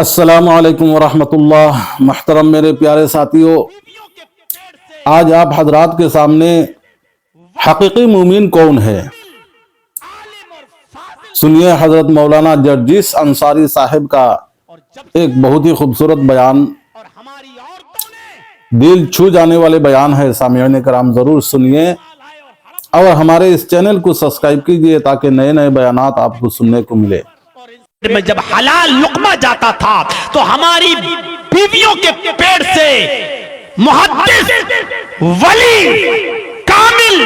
अस्सलामु अलैकुम वरहमतुल्लाह। महतरम मेरे प्यारे साथियों, आज आप हजरात के सामने हकीकी मुमीन कौन है सुनिए। हजरत मौलाना जर्जिस अंसारी साहिब का एक बहुत ही खूबसूरत बयान, दिल छू जाने वाले बयान है। सामिईन कराम जरूर सुनिए और हमारे इस चैनल को सब्सक्राइब कीजिए ताकि नए नए बयानात आपको सुनने को मिले। में जब हलाल लुक़मा जाता था तो हमारी बीवियों के पेट से मुहद्दिस, वली, कामिल,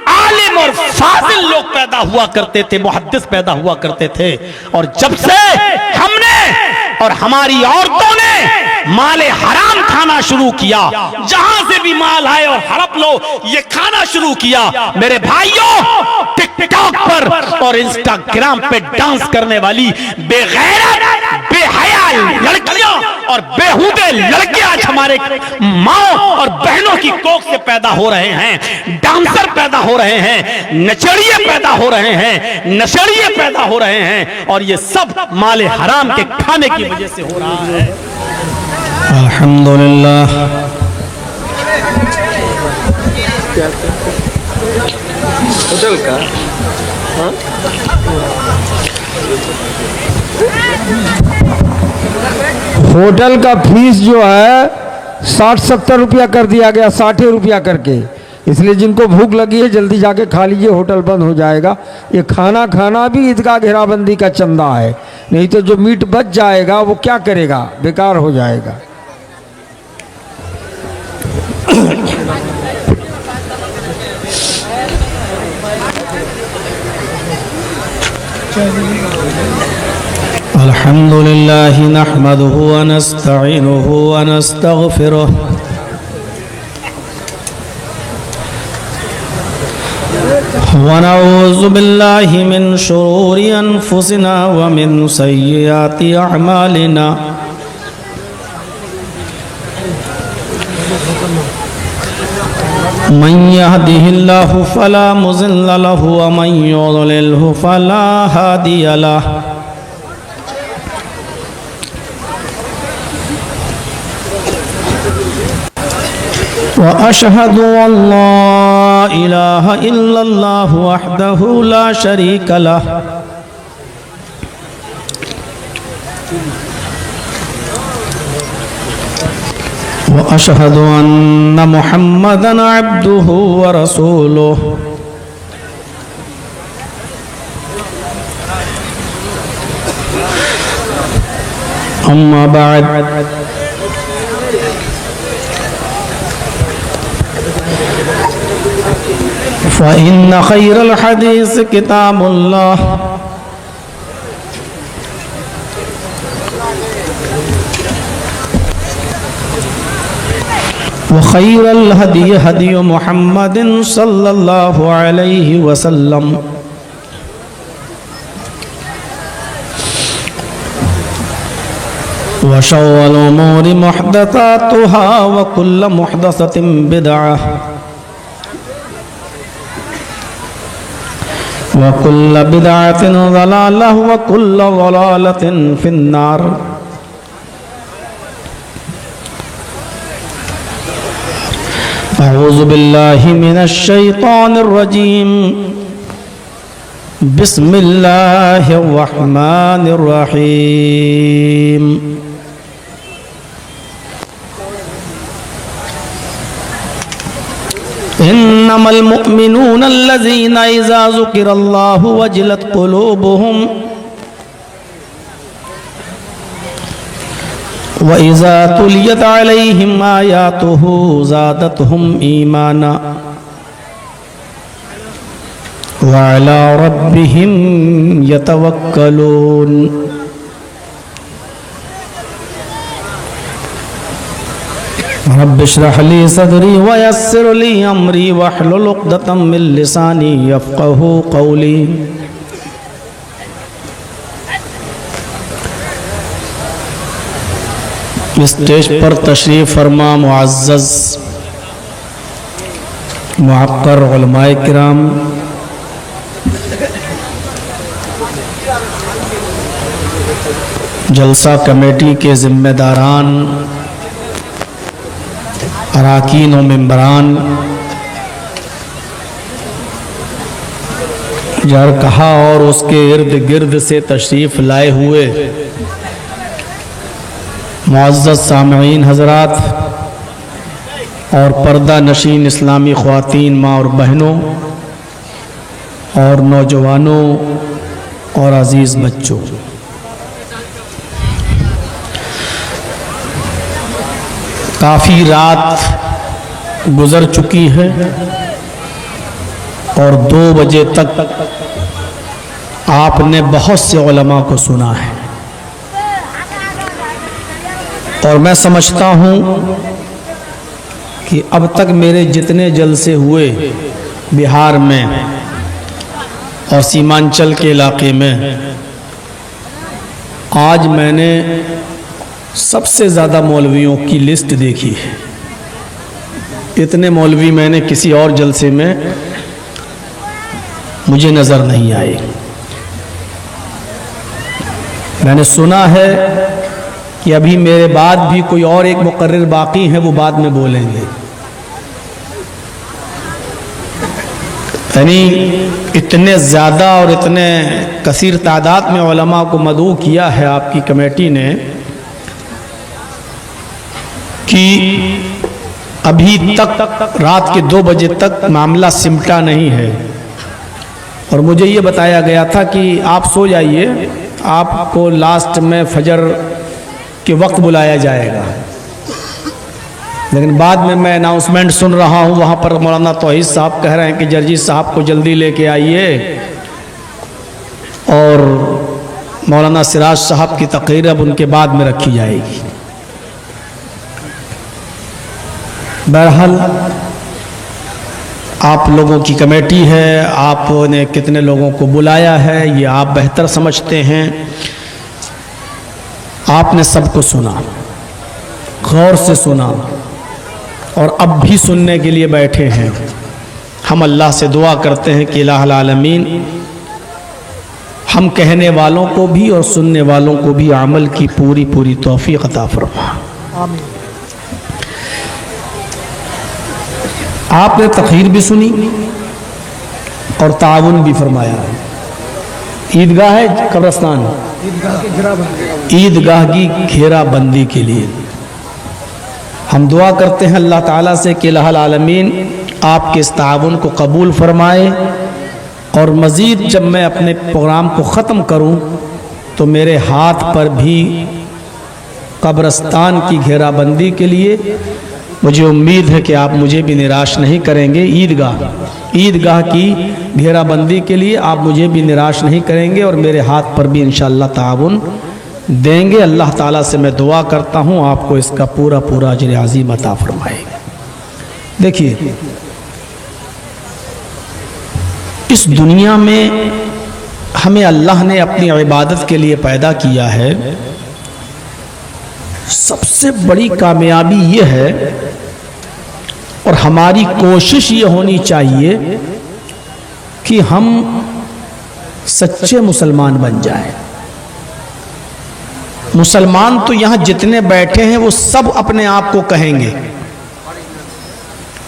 आलिम और फाजिल लोग पैदा हुआ करते थे, मुहद्दिस पैदा हुआ करते थे। और जब से हमने और हमारी औरतों ने माले हराम खाना शुरू किया, जहां से भी माल आए और हड़प लो, ये खाना शुरू किया। मेरे भाइयों, टिकटॉक पर और इंस्टाग्राम पे डांस करने वाली बेगैरत, बेहया लड़कियां और बेहूदे लड़के आज हमारे माओ और बहनों की कोख से पैदा हो रहे हैं। डांसर पैदा हो रहे हैं, नचड़िए पैदा हो रहे हैं, नशड़िए पैदा हो रहे हैं, और ये सब माले हराम के खाने की वजह से हो रहा है। अल्हम्दुलिल्लाह। होटल का होटल का फीस जो है 60-70 रुपया कर दिया गया, 60 रुपया करके। इसलिए जिनको भूख लगी है जल्दी जाके खा लीजिए, होटल बंद हो जाएगा। ये खाना खाना भी ईदगाह घेराबंदी का चंदा है, नहीं तो जो मीट बच जाएगा वो क्या करेगा, बेकार हो जाएगा। अल्हम्दुलिल्लाहि नहमदुहु व नस्तईनुहु व नस्तगफिरुह व नऊज़ु बिल्लाहि मिन शुरूरि अनफुसिना व मिन सय्यिआति अअमालिना। मन यहदिहिल्लाहु फला मुज़िल्ल लहु व मन युज़लिल्हु फला हादिय लहु। व अशहदु अल्ला इलाहा इल्लल्लाहु वहदहु ला शरीक लहु व अशहदु अन्न मुहम्मदन अब्दुहु व रसूलुहु। अम्मा बाद, फ़इन्न खैरल हदीस किताबुल्लाह व खैरल हदी हदी मुहम्मदिन सल्लल्लाहु अलैहि वसल्लम व शर्रिल उमूरि मुहदसातुहा व कुल्लु मुहदसतिन बिदअह व कुल्लु बिदअतिन ज़लालह व कुल्लु ज़लालतिन फिन्नार। अऊज़ु बिल्लाहि मिनश शैतानिर रजीम। बिस्मिल्लाहिर रहमानिर रहीम। इन्नमल मुअमिनूना अल्लज़ीना इज़ा ज़ुकिरल्लाहु वजिलत क़ुलूबुहुम व इज़ा तुलियत अलैहिम आयातुहु ज़ादतहुम ईमाना व अला रब्बिहिम यतवक्कलून। रब्बि इश्रह ली सदरी व यस्सिर ली अमरी वहलुल उक़दतम मिन लिसानी यफ़क़हू क़ौली। स्टेज पर तशरीफ़ फरमा मुअज़्ज़ज़ मुअक्कर उलमाए किराम, जलसा कमेटी के ज़िम्मेदारान, अराकीन व मेंबरान, जरकहा और उसके इर्द गिर्द से तशरीफ़ लाए हुए मुअज़्ज़ज़ सामईन हज़रात और पर्दा नशीन इस्लामी ख़वातीन माँ और बहनों और नौजवानों और अज़ीज़ बच्चों, काफ़ी रात गुज़र चुकी है और 2 बजे तक आपने बहुत से उलमा को सुना है। और मैं समझता हूँ कि अब तक मेरे जितने जलसे हुए बिहार में और सीमांचल के इलाके में, आज मैंने सबसे ज़्यादा मौलवियों की लिस्ट देखी है। इतने मौलवी मैंने किसी और जलसे में मुझे नज़र नहीं आए। मैंने सुना है कि अभी मेरे बाद भी कोई और एक मुकर्रिर बाकी हैं, वो बाद में बोलेंगे। यानी इतने ज़्यादा और इतने कसीर तादाद में उलमा को मदऊ किया है आपकी कमेटी ने कि अभी तक रात के 2 बजे तक मामला सिमटा नहीं है। और मुझे ये बताया गया था कि आप सो जाइए, आपको लास्ट में फजर के वक्त बुलाया जाएगा। लेकिन बाद में मैं अनाउंसमेंट सुन रहा हूँ, वहाँ पर मौलाना तौहीद साहब कह रहे हैं कि जर्जी साहब को जल्दी लेके आइए और मौलाना सिराज साहब की तकरीर अब उनके बाद में रखी जाएगी। बहरहाल आप लोगों की कमेटी है, आपने कितने लोगों को बुलाया है ये आप बेहतर समझते हैं। आपने सबको सुना, गौर से सुना और अब भी सुनने के लिए बैठे हैं। हम अल्लाह से दुआ करते हैं कि इलाहुल आलमीन हम कहने वालों को भी और सुनने वालों को भी अमल की पूरी पूरी तौफीक अता फरमा। आपने तकरीर भी सुनी और ताउन भी फरमाया। ईदगाह है कब्रस्तान, ईदगाह की घेराबंदी के लिए हम दुआ करते हैं अल्लाह ताला से कि इलाहुल आलमीन आपके इस ताउन को कबूल फरमाए। और मज़ीद जब मैं अपने प्रोग्राम को ख़त्म करूं तो मेरे हाथ पर भी कब्रस्तान की घेराबंदी के लिए मुझे उम्मीद है कि आप मुझे भी निराश नहीं करेंगे। ईदगाह की घेराबंदी के लिए आप मुझे भी निराश नहीं करेंगे और मेरे हाथ पर भी इंशाअल्लाह ताउन देंगे। अल्लाह ताला से मैं दुआ करता हूँ आपको इसका पूरा पूरा अजर अज़ीम अता फरमाए। देखिए, इस दुनिया में हमें अल्लाह ने अपनी इबादत के लिए पैदा किया है। सबसे बड़ी कामयाबी ये है और हमारी कोशिश ये होनी चाहिए कि हम सच्चे मुसलमान बन जाएं। मुसलमान तो यहाँ जितने बैठे हैं वो सब अपने आप को कहेंगे।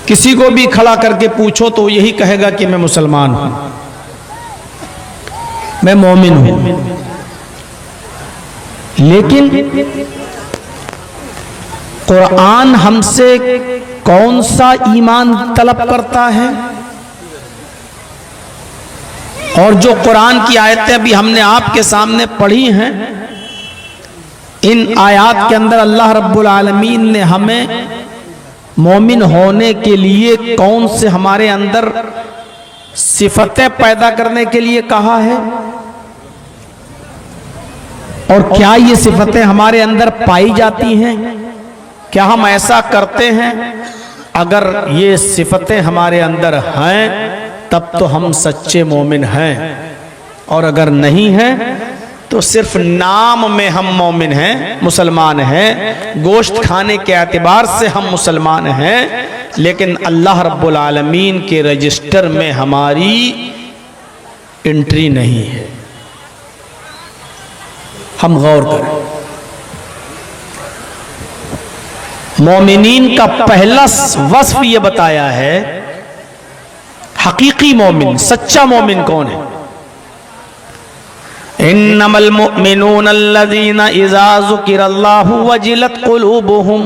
किसी को भी खड़ा करके पूछो तो यही कहेगा कि मैं मुसलमान हूं, मैं मोमिन हूं। लेकिन कुरान हमसे कौन सा ईमान तलब करता है? और जो कुरान की आयतें अभी हमने आपके सामने पढ़ी हैं, इन आयात के अंदर अल्लाह रब्बुल आलमीन ने हमें मोमिन होने के लिए कौन से हमारे अंदर सिफतें पैदा करने के लिए कहा है और क्या ये सिफतें हमारे अंदर पाई जाती हैं? क्या हम ऐसा करते हैं? अगर ये सिफतें हमारे अंदर हैं तब तो हम सच्चे मोमिन हैं, और अगर नहीं हैं तो सिर्फ नाम में हम मोमिन हैं, मुसलमान हैं। गोश्त खाने के एतबार से हम मुसलमान हैं, लेकिन अल्लाह रब्बुल आलमीन के रजिस्टर में हमारी एंट्री नहीं है। हम गौर करें। मोमिनीन का पहला वस्फ यह बताया है, हकीकी मोमिन, सच्चा मोमिन कौन है? इन्नमल मुमिनून अल्लज़ीना इज़ा ज़ुकिरल्लाहु वजिलत क़ुलूबुहुम,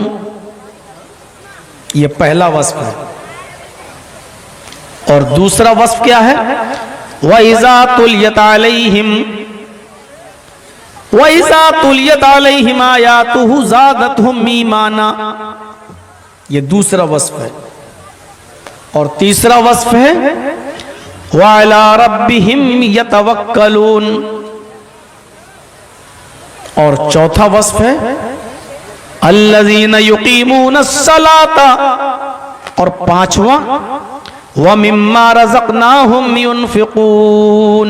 यह पहला वस्फ है। और दूसरा वस्फ क्या है? व इज़ा तुलियत अलैहिम आयातुहु ज़ादतहुम ईमाना, यह दूसरा वस्फ है। और तीसरा वस्फ है व अला रब्बिहिम यतवक्कलून। और चौथा वस्फ है अल्लज़ीना युक़ीमूनस्सलाता। और पांचवा व मिम्मा रज़क़नाहुम युनफ़िक़ून।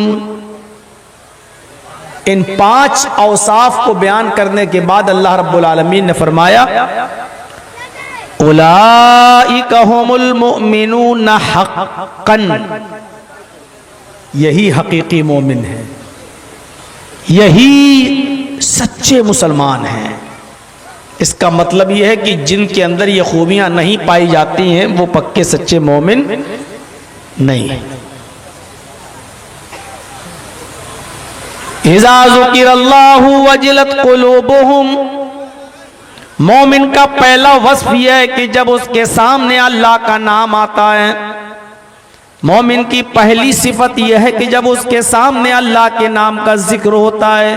इन 5 औसाफ को बयान करने के बाद अल्लाह रब्बुल आलमीन ने फरमाया उलाइका हुमुल मुमिनून हक़्क़न, यही हकीकी मोमिन है, यही सच्चे मुसलमान हैं। इसका मतलब यह है कि जिनके अंदर ये खूबियां नहीं पाई जाती हैं वो पक्के सच्चे मोमिन नहीं है। इज़ा ज़ुकिरल्लाहु वजिलत क़ुलूबुहुम, मोमिन का पहला वस्फ यह है कि जब उसके सामने अल्लाह का नाम आता है, मोमिन की पहली सिफत यह है कि जब उसके सामने अल्लाह के नाम का जिक्र होता है,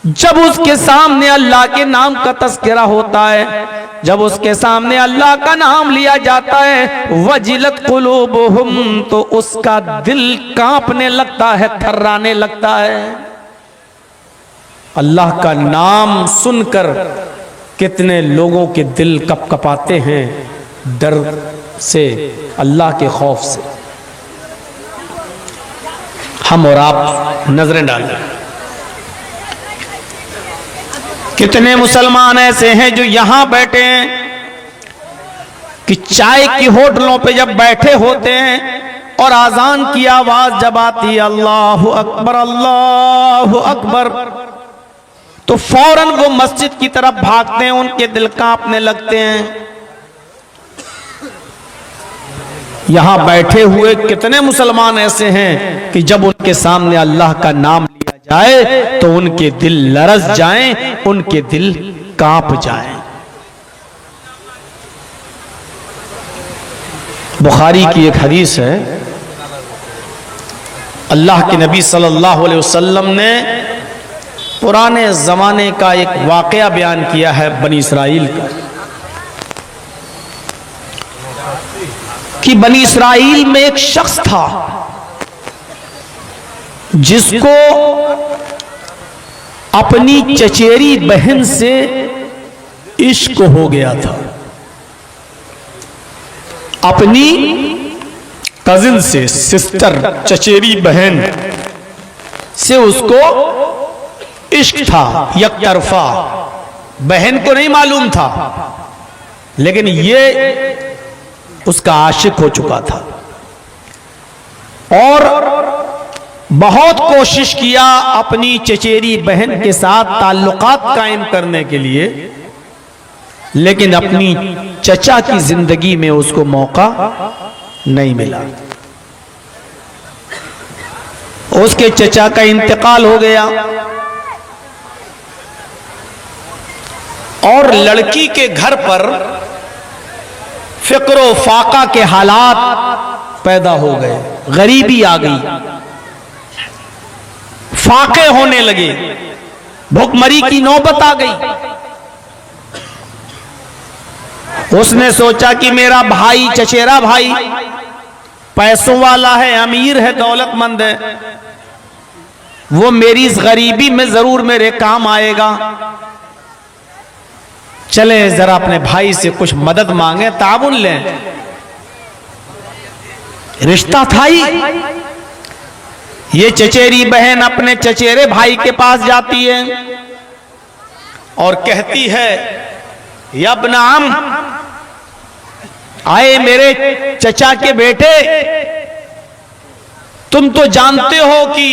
जब उसके सामने अल्लाह के नाम का तज़किरा होता है, जब उसके सामने अल्लाह का नाम लिया जाता है, वजिलत क़ुलूबुहुम, तो उसका दिल कांपने लगता है, थर्राने लगता है। अल्लाह का नाम सुनकर कितने लोगों के दिल कपकपाते हैं डर से, अल्लाह के खौफ से। हम और आप नजरें डालें, कितने मुसलमान ऐसे हैं जो यहां बैठे हैं कि चाय की होटलों पे जब बैठे होते हैं और आजान की आवाज जब आती है अल्लाहु अकबर अल्लाहु अकबर, तो फौरन वो मस्जिद की तरफ भागते हैं, उनके दिल कांपने लगते हैं। यहां बैठे हुए कितने मुसलमान ऐसे हैं कि जब उनके सामने अल्लाह का नाम लिया जाए तो उनके दिल लरस जाएं, उनके दिल कांप जाएं। बुखारी की एक हदीस है, अल्लाह के नबी सल्लल्लाहु अलैहि वसल्लम ने पुराने जमाने का एक वाकया बयान किया है बनी इसराइल का, कि बनी इसराइल में एक शख्स था जिसको अपनी चचेरी बहन से इश्क हो गया था। अपनी कजिन से, सिस्टर, चचेरी बहन से उसको इश्क था, एक तरफा। बहन को नहीं मालूम था, लेकिन ये उसका आशिक हो चुका था और बहुत कोशिश किया अपनी चचेरी बहन के साथ ताल्लुकात कायम करने के लिए, लेकिन अपनी चचा की जिंदगी में उसको मौका नहीं मिला। उसके चचा का इंतकाल हो गया और लड़की के घर पर फिक्र फाका के हालात पैदा हो गए, गरीबी आ गई, फाके होने लगे, भुखमरी की नौबत आ गई। उसने सोचा कि मेरा भाई, चचेरा भाई पैसों वाला है, अमीर है, दौलतमंद है, वो मेरी इस गरीबी में जरूर मेरे काम आएगा। चले जरा अपने भाई से कुछ मदद मांगे, ताउन लें। रिश्ता था ही। ये चचेरी बहन अपने चचेरे भाई के पास जाती है और कहती है, यब्नाम, आए मेरे चचा के बेटे, तुम तो जानते हो कि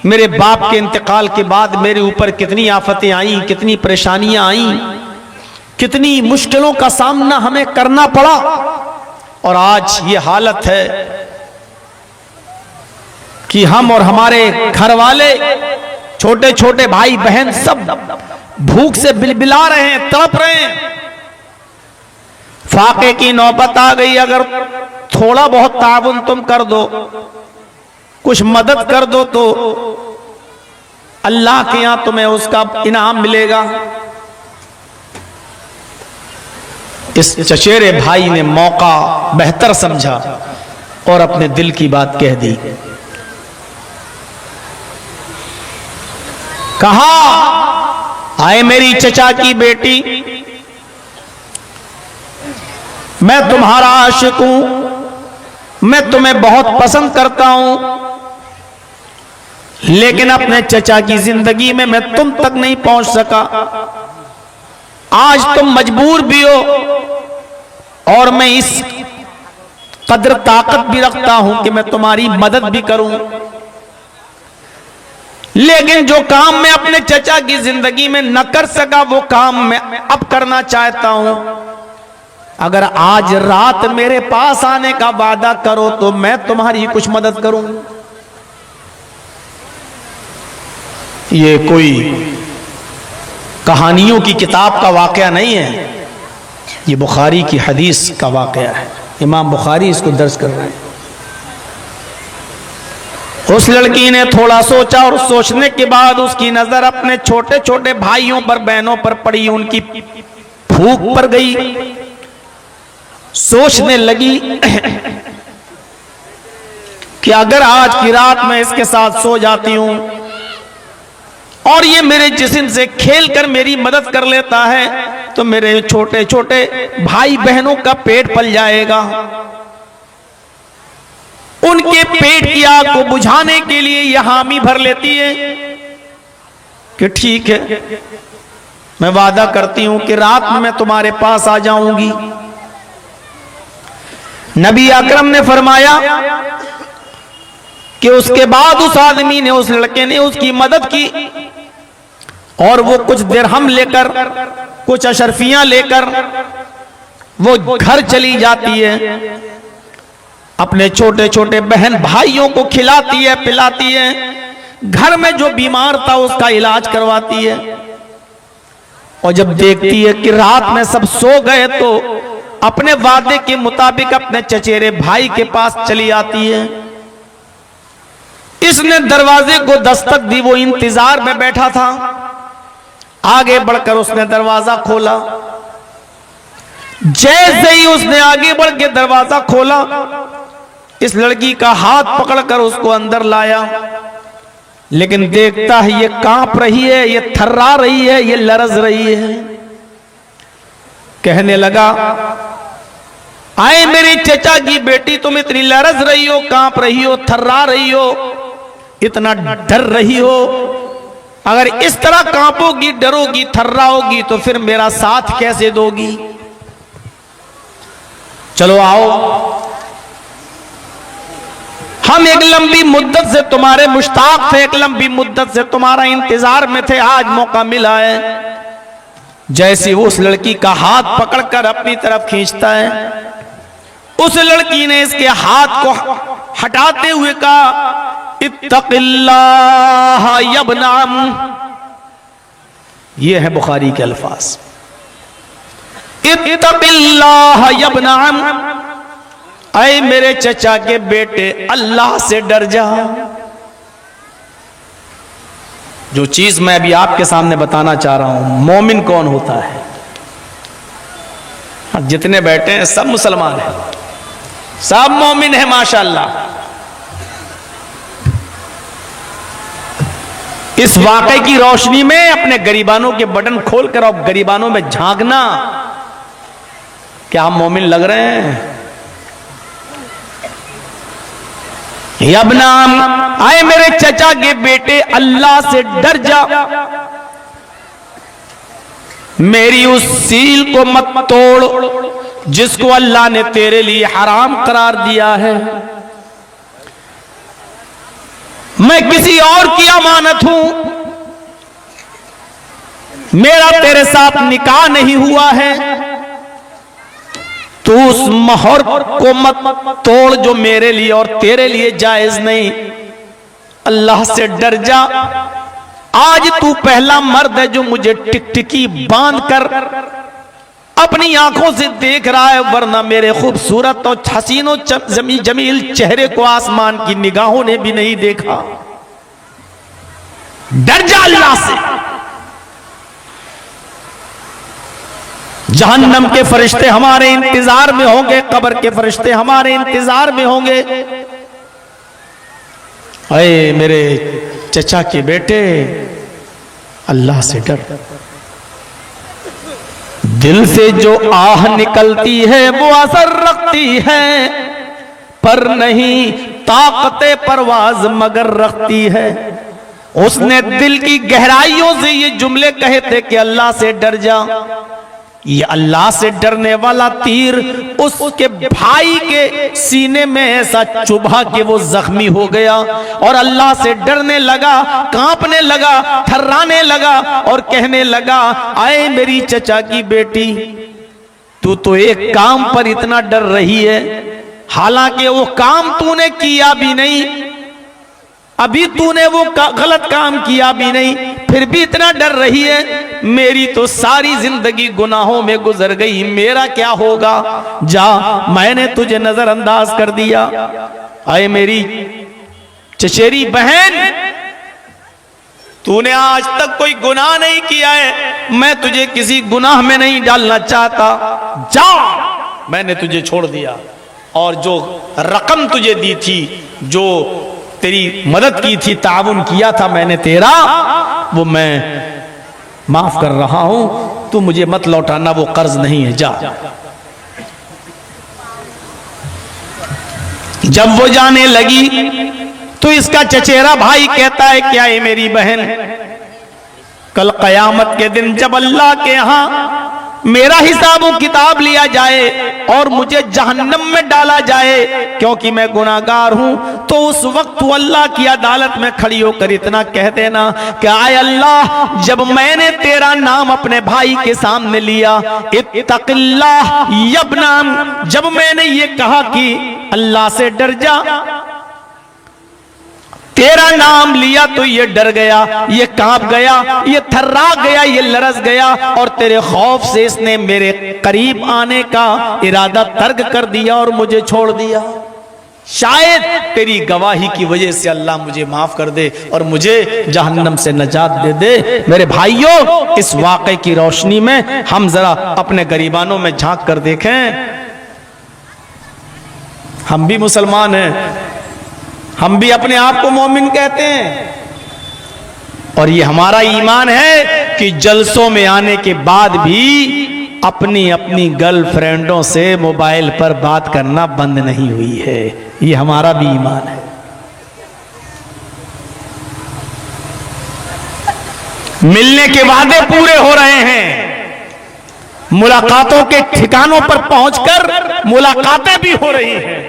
मेरे बाप के इंतकाल के बाद मेरे ऊपर कितनी आफतें आई, कितनी परेशानियां आई, कितनी मुश्किलों का सामना हमें करना पड़ा, और आज ये हालत है कि हम और हमारे घर वाले, छोटे छोटे भाई बहन सब भूख से बिलबिला रहे हैं, तड़प रहे हैं। फाके की नौबत आ गई। अगर थोड़ा बहुत ताउन तुम कर दो, कुछ मदद कर दो, तो अल्लाह के यहां तुम्हें उसका इनाम मिलेगा। इस चचेरे भाई ने मौका बेहतर समझा और अपने दिल की बात कह दी। कहा, आए मेरी चचा की बेटी, मैं तुम्हारा आशिक हूं, मैं तुम्हें बहुत पसंद करता हूं, लेकिन अपने चचा की जिंदगी में मैं तुम तक नहीं पहुंच सका। आज तुम मजबूर भी हो और मैं इस कदर ताकत भी रखता हूं कि मैं तुम्हारी मदद भी करूं, लेकिन जो काम मैं अपने चचा की जिंदगी में न कर सका वो काम मैं अब करना चाहता हूं। अगर आज रात मेरे पास आने का वादा करो तो मैं तुम्हारी कुछ मदद करूं। ये कोई कहानियों की किताब का वाकया नहीं है, ये बुखारी की हदीस का वाकया है। इमाम बुखारी इसको दर्ज कर रहे हैं। उस लड़की ने थोड़ा सोचा और सोचने के बाद उसकी नजर अपने छोटे छोटे भाइयों पर, बहनों पर पड़ी, उनकी भूख पर गई। सोचने लगी कि अगर आज की रात मैं इसके साथ सो जाती हूं और ये मेरे जिस्म से खेल कर मेरी मदद कर लेता है तो मेरे छोटे छोटे भाई बहनों का पेट पल जाएगा। उनके पेट की आग को बुझाने के लिए यह हामी भर लेती है कि ठीक है, मैं वादा करती हूं कि रात में मैं तुम्हारे पास आ जाऊंगी। नबी अकरम ने फरमाया कि उसके बाद उस आदमी ने, उस लड़के ने उसकी मदद की और वो कुछ दिरहम लेकर, कुछ अशरफियां लेकर वो घर चली जाती है, अपने छोटे छोटे बहन भाइयों को खिलाती है, पिलाती है, घर में जो बीमार था उसका इलाज करवाती है। और जब देखती है कि रात में सब सो गए तो अपने वादे के मुताबिक अपने चचेरे भाई के पास चली आती है। इसने दरवाजे को दस्तक दी, वो इंतजार में बैठा था। आगे बढ़कर उसने दरवाजा खोला। जैसे ही उसने आगे बढ़ के दरवाजा खोला, इस लड़की का हाथ पकड़कर उसको अंदर लाया, लेकिन देखता है ये कांप रही है, ये थर्रा रही है, ये लरज रही है। कहने लगा, आए मेरी चचा की बेटी, तुम इतनी लरज रही हो, कांप रही हो, थर्रा रही हो, इतना डर रही हो, अगर इस तरह कांपोगी, डरोगी, थर्राओगी तो फिर मेरा साथ कैसे दोगी? चलो आओ, हम एक लंबी मुद्दत से तुम्हारे मुश्ताक थे, एक लंबी मुद्दत से तुम्हारा इंतजार में थे, आज मौका मिला है। जैसे उस लड़की का हाथ पकड़कर अपनी तरफ खींचता है, उस लड़की ने इसके हाथ को हटाते हुए कहा, इत्तक़िल्लाह यब्नाम। ये है बुखारी के अल्फाज, इत्तक़िल्लाह यब्नाम, ऐ मेरे चचा के बेटे, अल्लाह से डर जा। जो चीज मैं अभी आपके सामने बताना चाह रहा हूं, मोमिन कौन होता है? जितने बैठे हैं सब मुसलमान हैं, सब मोमिन है माशाअल्लाह। इस वाकई की रोशनी में अपने गरीबानों के बटन खोलकर और गरीबानों में झांकना, क्या हम मोमिन लग रहे हैं? यब्नाम, आए मेरे चचा के बेटे, अल्लाह से डर जा, मेरी उस सील को मत तोड़ जिसको अल्लाह ने तेरे लिए हराम करार दिया है। मैं किसी और की अमानत हूं, मेरा तेरे साथ निकाह नहीं हुआ है, तू उस मोहर को मत तोड़ जो मेरे लिए और तेरे लिए जायज नहीं। अल्लाह से डर जा। आज तू पहला मर्द है जो मुझे टिकटिकी बांध कर अपनी आंखों से देख रहा है, वरना मेरे खूबसूरत और हसीनो जमील चेहरे को आसमान की निगाहों ने भी नहीं देखा। डर जा अल्लाह से। जहन्नम के फरिश्ते हमारे इंतजार में होंगे, कब्र के फरिश्ते हमारे इंतजार में होंगे। अरे मेरे चचा के बेटे, अल्लाह से डर। दिल से जो आह निकलती है वो असर रखती है, पर नहीं ताकते परवाज मगर रखती है। उसने दिल की गहराइयों से ये जुमले कहे थे कि अल्लाह से डर जा। ये अल्लाह से डरने वाला तीर उसके भाई के सीने में ऐसा चुभा कि वो जख्मी हो गया और अल्लाह से डरने लगा, कांपने लगा, थर्राने लगा और कहने लगा, आए मेरी चचा की बेटी, तू तो एक काम पर इतना डर रही है, हालांकि वो काम तूने किया भी नहीं, अभी तूने वो गलत काम किया भी नहीं, फिर भी इतना डर रही है। मेरी तो सारी जिंदगी गुनाहों में गुजर गई, मेरा क्या होगा? जा, मैंने तुझे नजरअंदाज कर दिया। आए मेरी चचेरी बहन, तूने आज तक कोई गुनाह नहीं किया है, मैं तुझे किसी गुनाह में नहीं डालना चाहता। जा, मैंने तुझे छोड़ दिया और जो रकम तुझे दी थी, जो तेरी मदद की थी, ताउन किया था मैंने तेरा, वो मैं माफ कर रहा हूं, तू मुझे मत लौटाना, वो कर्ज नहीं है, जा। जब वो जाने लगी तो इसका चचेरा भाई कहता है, क्या है मेरी बहन, कल कयामत के दिन जब अल्लाह के यहां मेरा हिसाब किताब लिया जाए और मुझे जहन्नम में डाला जाए क्योंकि मैं गुनाहगार हूं, तो उस वक्त तू अल्लाह की अदालत में खड़ी होकर इतना कह देना कि आए अल्लाह, जब मैंने तेरा नाम अपने भाई के सामने लिया, इत्तक़िल्लाह यब्नाम, जब मैंने ये कहा कि अल्लाह से डर जा, तेरा नाम लिया तो ये डर गया, ये कांप गया, ये थर्रा गया, ये लरस गया और तेरे खौफ से इसने मेरे करीब आने का इरादा तर्क कर दिया और मुझे छोड़ दिया। शायद तेरी गवाही की वजह से अल्लाह मुझे माफ कर दे और मुझे जहन्नम से नजात दे दे। मेरे भाइयों, इस वाक़े की रोशनी में हम जरा अपने गरीबानों में झांक कर देखें। हम भी मुसलमान हैं, हम भी अपने आप को मोमिन कहते हैं और ये हमारा ईमान है कि जलसों में आने के बाद भी अपनी अपनी गर्लफ्रेंडों से मोबाइल पर बात करना बंद नहीं हुई है। ये हमारा भी ईमान है। मिलने के वादे पूरे हो रहे हैं, मुलाकातों के ठिकानों पर पहुंचकर मुलाकातें भी हो रही हैं।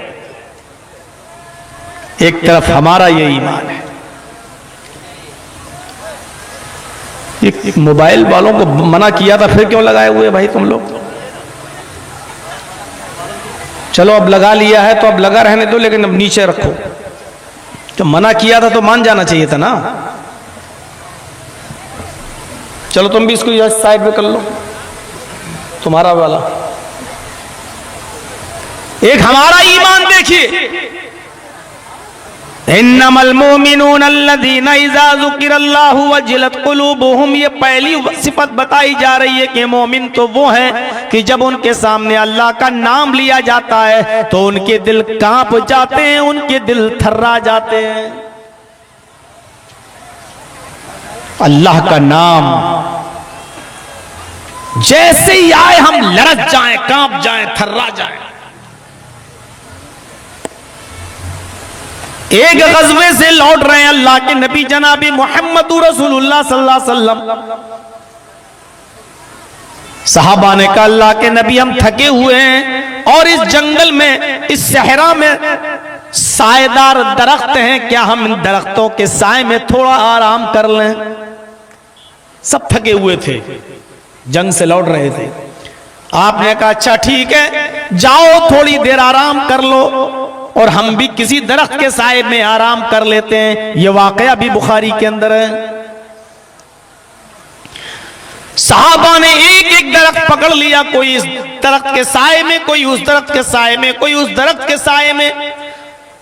एक तरफ हमारा ये ईमान है। एक मोबाइल वालों को मना किया था, फिर क्यों लगाए हुए भाई तुम लोग? चलो अब लगा लिया है तो अब लगा रहने दो, लेकिन अब नीचे रखो। जब मना किया था तो मान जाना चाहिए था ना। चलो तुम भी इसको साइड में कर लो, तुम्हारा वाला। एक हमारा ईमान देखिए, इन्नमल मोमिनून अल्लज़ीना इज़ा ज़ुकिरल्लाहु वजिलत क़ुलूबुहुम, ये पहली सिफत बताई जा रही है कि मोमिन तो वो हैं कि जब उनके सामने अल्लाह का नाम लिया जाता है तो उनके दिल कांप जाते हैं, उनके दिल थर्रा जाते हैं। अल्लाह का नाम जैसे ही आए हम लरज जाएं, कांप जाएं, थर्रा जाएं। एक गज़वे से लौट रहे हैं अल्लाह के नबी जनाबी मोहम्मद रसूलुल्लाह सल्लल्लाहु अलैहि वसल्लम। सहाबा ने कहा, अल्लाह के नबी हम थके हुए हैं और इस जंगल में, इस सहरा में साएदार दरख्त हैं, क्या हम इन दरख्तों के साए में थोड़ा आराम कर लें? सब थके हुए थे, जंग से लौट रहे थे। आपने कहा अच्छा ठीक है, जाओ थोड़ी देर आराम कर लो और हम भी किसी दरख्त के साए में आराम कर लेते हैं। यह वाकया भी बुखारी के अंदर है। सहाबा ने एक एक दरख्त पकड़ लिया, कोई इस दरख्त के साए में, कोई उस दरख्त के साए में, कोई उस दरख्त के साए में।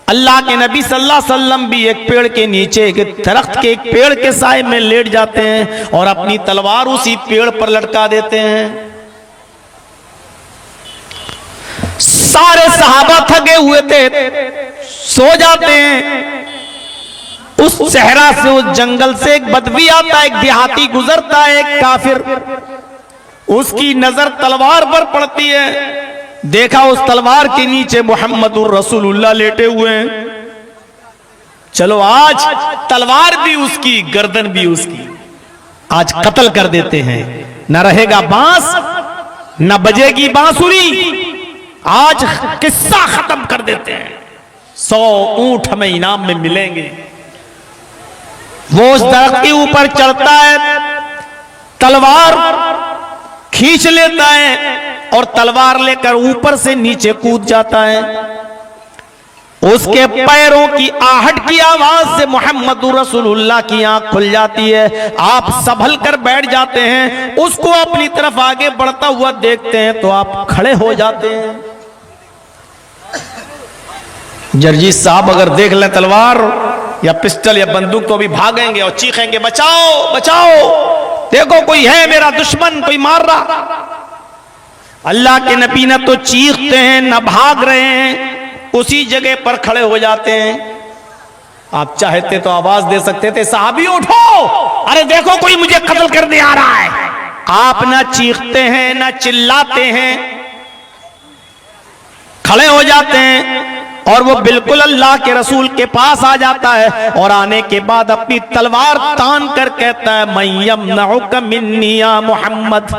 अल्लाह के नबी सल्लल्लाहु अलैहि वसल्लम भी एक पेड़ के नीचे, एक दरख्त के एक पेड़ के साए में लेट जाते हैं और अपनी तलवार उसी पेड़ पर लटका देते हैं। सारे सहाबा थके हुए थे, सो जाते हैं। उस सहरा से, उस जंगल से एक बदवी आता है, एक देहाती गुजरता है, एक काफिर। उसकी नजर तलवार पर पड़ती है। देखा उस तलवार के नीचे मुहम्मदुर रसूलुल्लाह लेटे हुए हैं। चलो आज तलवार भी उसकी, गर्दन भी उसकी, आज कत्ल कर देते हैं। न रहेगा बांस, न बजेगी बांसुरी, आज किस्सा खत्म कर देते हैं। 100 ऊंट हमें इनाम में मिलेंगे। वो उस दरख्त के ऊपर चढ़ता है, तलवार खींच लेता है और तलवार लेकर ऊपर से नीचे कूद जाता है। उसके पैरों की आहट की आवाज से मुहम्मदुर रसूलुल्लाह की आंख खुल जाती है। आप संभल कर बैठ जाते हैं। उसको अपनी तरफ आगे बढ़ता हुआ देखते हैं तो आप खड़े हो जाते हैं। जर्जी साहब अगर देख लें तलवार या पिस्टल या बंदूक तो भी भागेंगे और चीखेंगे बचाओ बचाओ, देखो कोई है मेरा दुश्मन, कोई मार रहा। अल्लाह के नबी न तो चीखते हैं न भाग रहे हैं, उसी जगह पर खड़े हो जाते हैं। आप चाहते तो आवाज दे सकते थे सहाबी उठो, अरे देखो कोई मुझे कत्ल करने आ रहा है। आप ना चीखते हैं ना चिल्लाते हैं, खड़े हो जाते हैं और वो बिल्कुल अल्लाह के रसूल के पास आ जाता है और आने के बाद अपनी तलवार तान कर कहता है मैं यमनउका मिन्नी या मोहम्मद,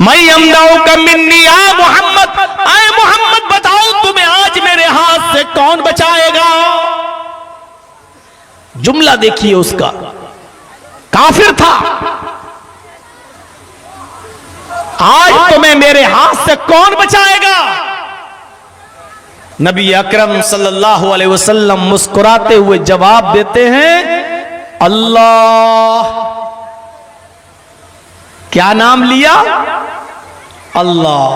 मैं यमनउका मिन्नी या मोहम्मद। आए मोहम्मद बताओ तुम्हें आज मेरे हाथ से कौन बचाएगा। जुमला देखिए उसका, काफिर था, आज तुम्हें मेरे हाथ से कौन बचाएगा। नबी अकरम सल्लल्लाहु अलैहि वसल्लम मुस्कुराते हुए जवाब देते हैं अल्लाह। क्या नाम लिया? अल्लाह।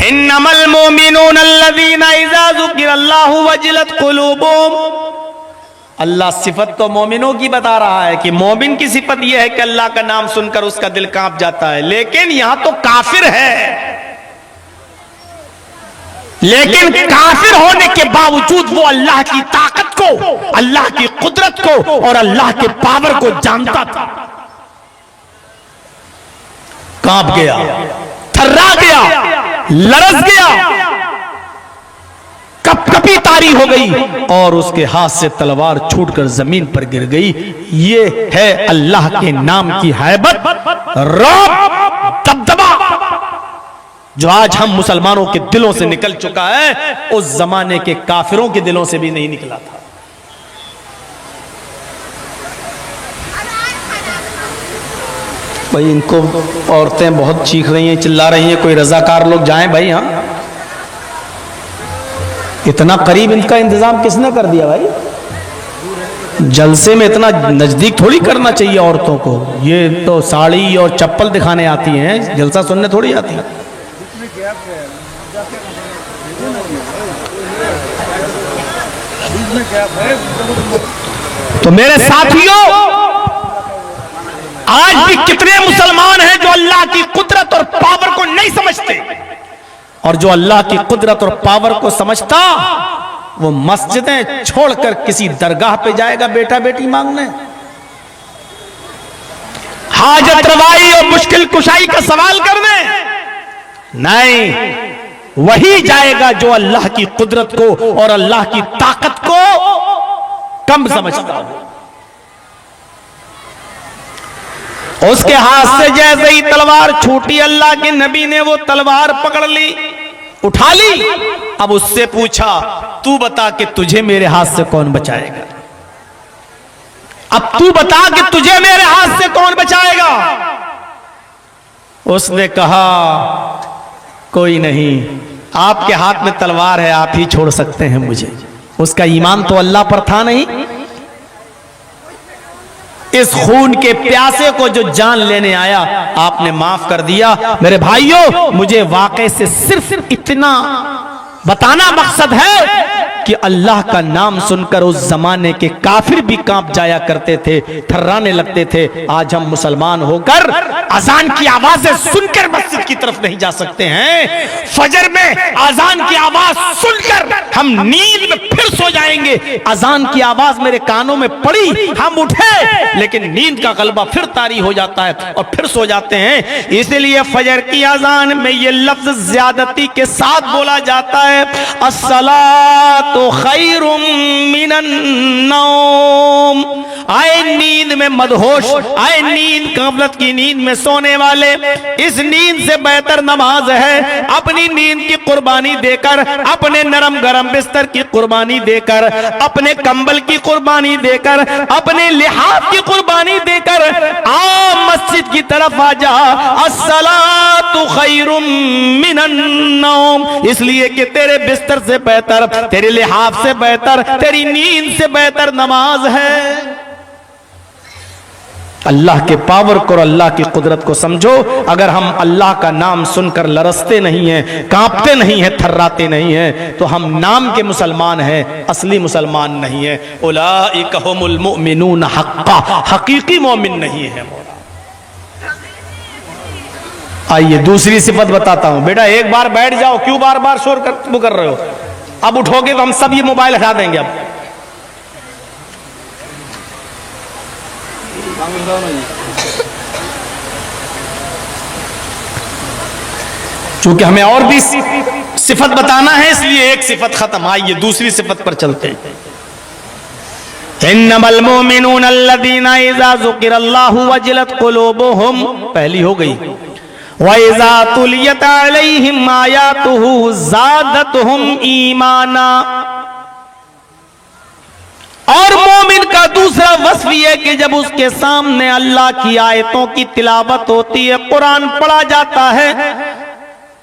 इन्नमल मोमिनून अल्लज़ीना इज़ा ज़ुकिरल्लाहु वजिलत क़ुलूबुहुम। अल्लाह सिफत तो मोमिनों की बता रहा है कि मोमिन की सिफत यह है कि अल्लाह का नाम सुनकर उसका दिल कांप जाता है, लेकिन यहां तो काफिर है। लेकिन काफिर होने के बावजूद वो अल्लाह की ताकत को, अल्लाह की कुदरत को और अल्लाह के पावर को जानता था। कांप गया, थर्रा गया, लरस गया, कपकपी तारी हो गई और उसके हाथ से तलवार छूटकर जमीन पर गिर गई। ये है अल्लाह के नाम की हैबत, रौब, दबदबा जो आज हम मुसलमानों के दिलों से निकल चुका है, उस जमाने के काफिरों के दिलों से भी नहीं निकला था। भाई इनको औरतें बहुत चीख रही हैं, चिल्ला रही हैं, कोई रजाकार लोग जाएं भाई। हाँ इतना करीब इनका इंतजाम किसने कर दिया भाई? जलसे में इतना नजदीक थोड़ी करना चाहिए औरतों को। ये तो साड़ी और चप्पल दिखाने आती हैं, जलसा सुनने थोड़ी आती हैं। तो मेरे साथियों, आज भी कितने मुसलमान हैं जो अल्लाह की कुदरत और पावर को नहीं समझते, और जो अल्लाह की कुदरत और पावर को समझता वो मस्जिदें छोड़कर किसी दरगाह पे जाएगा बेटा बेटी मांगने, हाजत रवाई और मुश्किल कुशाई का सवाल करने। नहीं, वही जाएगा जो अल्लाह की कुदरत को और अल्लाह की ताकत को कम समझता हो। उसके हाथ से जैसे ही तलवार छूटी, अल्लाह के नबी ने वो तलवार पकड़ ली, उठा ली। अब उससे पूछा, तू बता कि तुझे मेरे हाथ से कौन बचाएगा? अब तू बता कि तुझे मेरे हाथ से कौन बचाएगा? उसने कहा, कोई नहीं, आपके हाथ में तलवार है, आप ही छोड़ सकते हैं मुझे। उसका ईमान तो अल्लाह पर था नहीं। इस खून के प्यासे को जो जान लेने आया, आपने माफ कर दिया। मेरे भाइयों, मुझे वाकई से सिर्फ इतना बताना मकसद है कि अल्लाह का नाम सुनकर उस जमाने के काफिर भी कांप जाया करते थे, थर्राने लगते थे। आज हम मुसलमान होकर अजान की आवाजें सुनकर मस्जिद की तरफ नहीं जा सकते हैं। फजर में अजान की आवाज सुनकर हम नींद में फिर सो जाएंगे। अजान की आवाज मेरे कानों में पड़ी, हम उठे, लेकिन नींद का गलबा फिर तारी हो जाता है और फिर सो जाते हैं। इसलिए फजर की अजान में ये लफ्ज ज्यादती के साथ बोला जाता है, अस्सलातु खैरुम मिनन नौम। आए नींद में मदहोश, आए नींद गफलत की नींद में सोने वाले, इस नींद से बेहतर नमाज है। अपनी नींद की कुर्बानी देकर, अपने नरम गरम बिस्तर की कुर्बानी देकर, अपने कंबल की कुर्बानी देकर, अपने लिहाज की कुर्बानी देकर आ मस्जिद की तरफ आ जा। अस्सलातु खैरुम मिनन नौम, इसलिए कि तेरे बिस्तर से बेहतर, तेरे लिहाज से बेहतर, तेरी नींद से बेहतर नमाज है। अल्लाह के पावर को और अल्लाह की कुदरत को समझो। अगर हम अल्लाह का नाम सुनकर लरसते नहीं हैं, कांपते नहीं हैं, थर्राते नहीं हैं, तो हम नाम के मुसलमान हैं, असली मुसलमान नहीं है। उलाइका हुमुल मुमिनून हक्का, हकीकी मोमिन नहीं है। आइए दूसरी सिफत बताता हूं। बेटा एक बार बैठ जाओ, क्यों बार बार शोर कर रहे हो? अब उठोगे तो हम सब ये मोबाइल हटा देंगे। अब चूंकि हमें और भी सिफत बताना है, इसलिए एक सिफत खत्म। आइए दूसरी सिफत पर चलते हैं। इन्नमल मोमिनून अल्लज़ीना इज़ा ज़ुकिरल्लाहु वजिलत कुलूबुहुम, पहली हो गई। व इज़ा तुलियत अलैहिम आयातुहु ज़ादतहुम ईमाना। और मोमिन का दूसरा वस्फ यह कि जब उसके सामने अल्लाह की आयतों की तिलावत होती है, कुरान पढ़ा जाता है,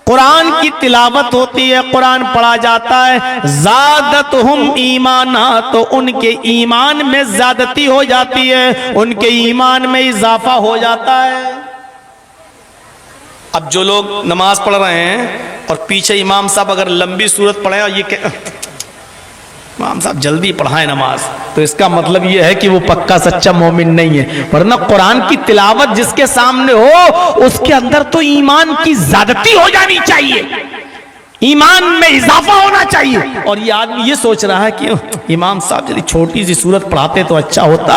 कुरान की तिलावत होती है, कुरान पढ़ा जाता है, ज़ादतहुम ईमाना, तो उनके ईमान में ज़्यादती हो जाती है, उनके ईमान में इजाफा हो जाता है। अब जो लोग नमाज पढ़ रहे हैं और पीछे इमाम साहब अगर लंबी सूरत पढ़े और ये इमाम साहब जल्दी पढ़ाए नमाज, तो इसका मतलब यह है कि वो पक्का सच्चा मोमिन नहीं है। वरना कुरान की तिलावत जिसके सामने हो, उसके अंदर तो ईमान की ज्यादती हो जानी चाहिए, ईमान में इजाफा होना चाहिए। और ये आदमी ये सोच रहा है कि इमाम साहब यदि छोटी सी सूरत पढ़ाते तो अच्छा होता।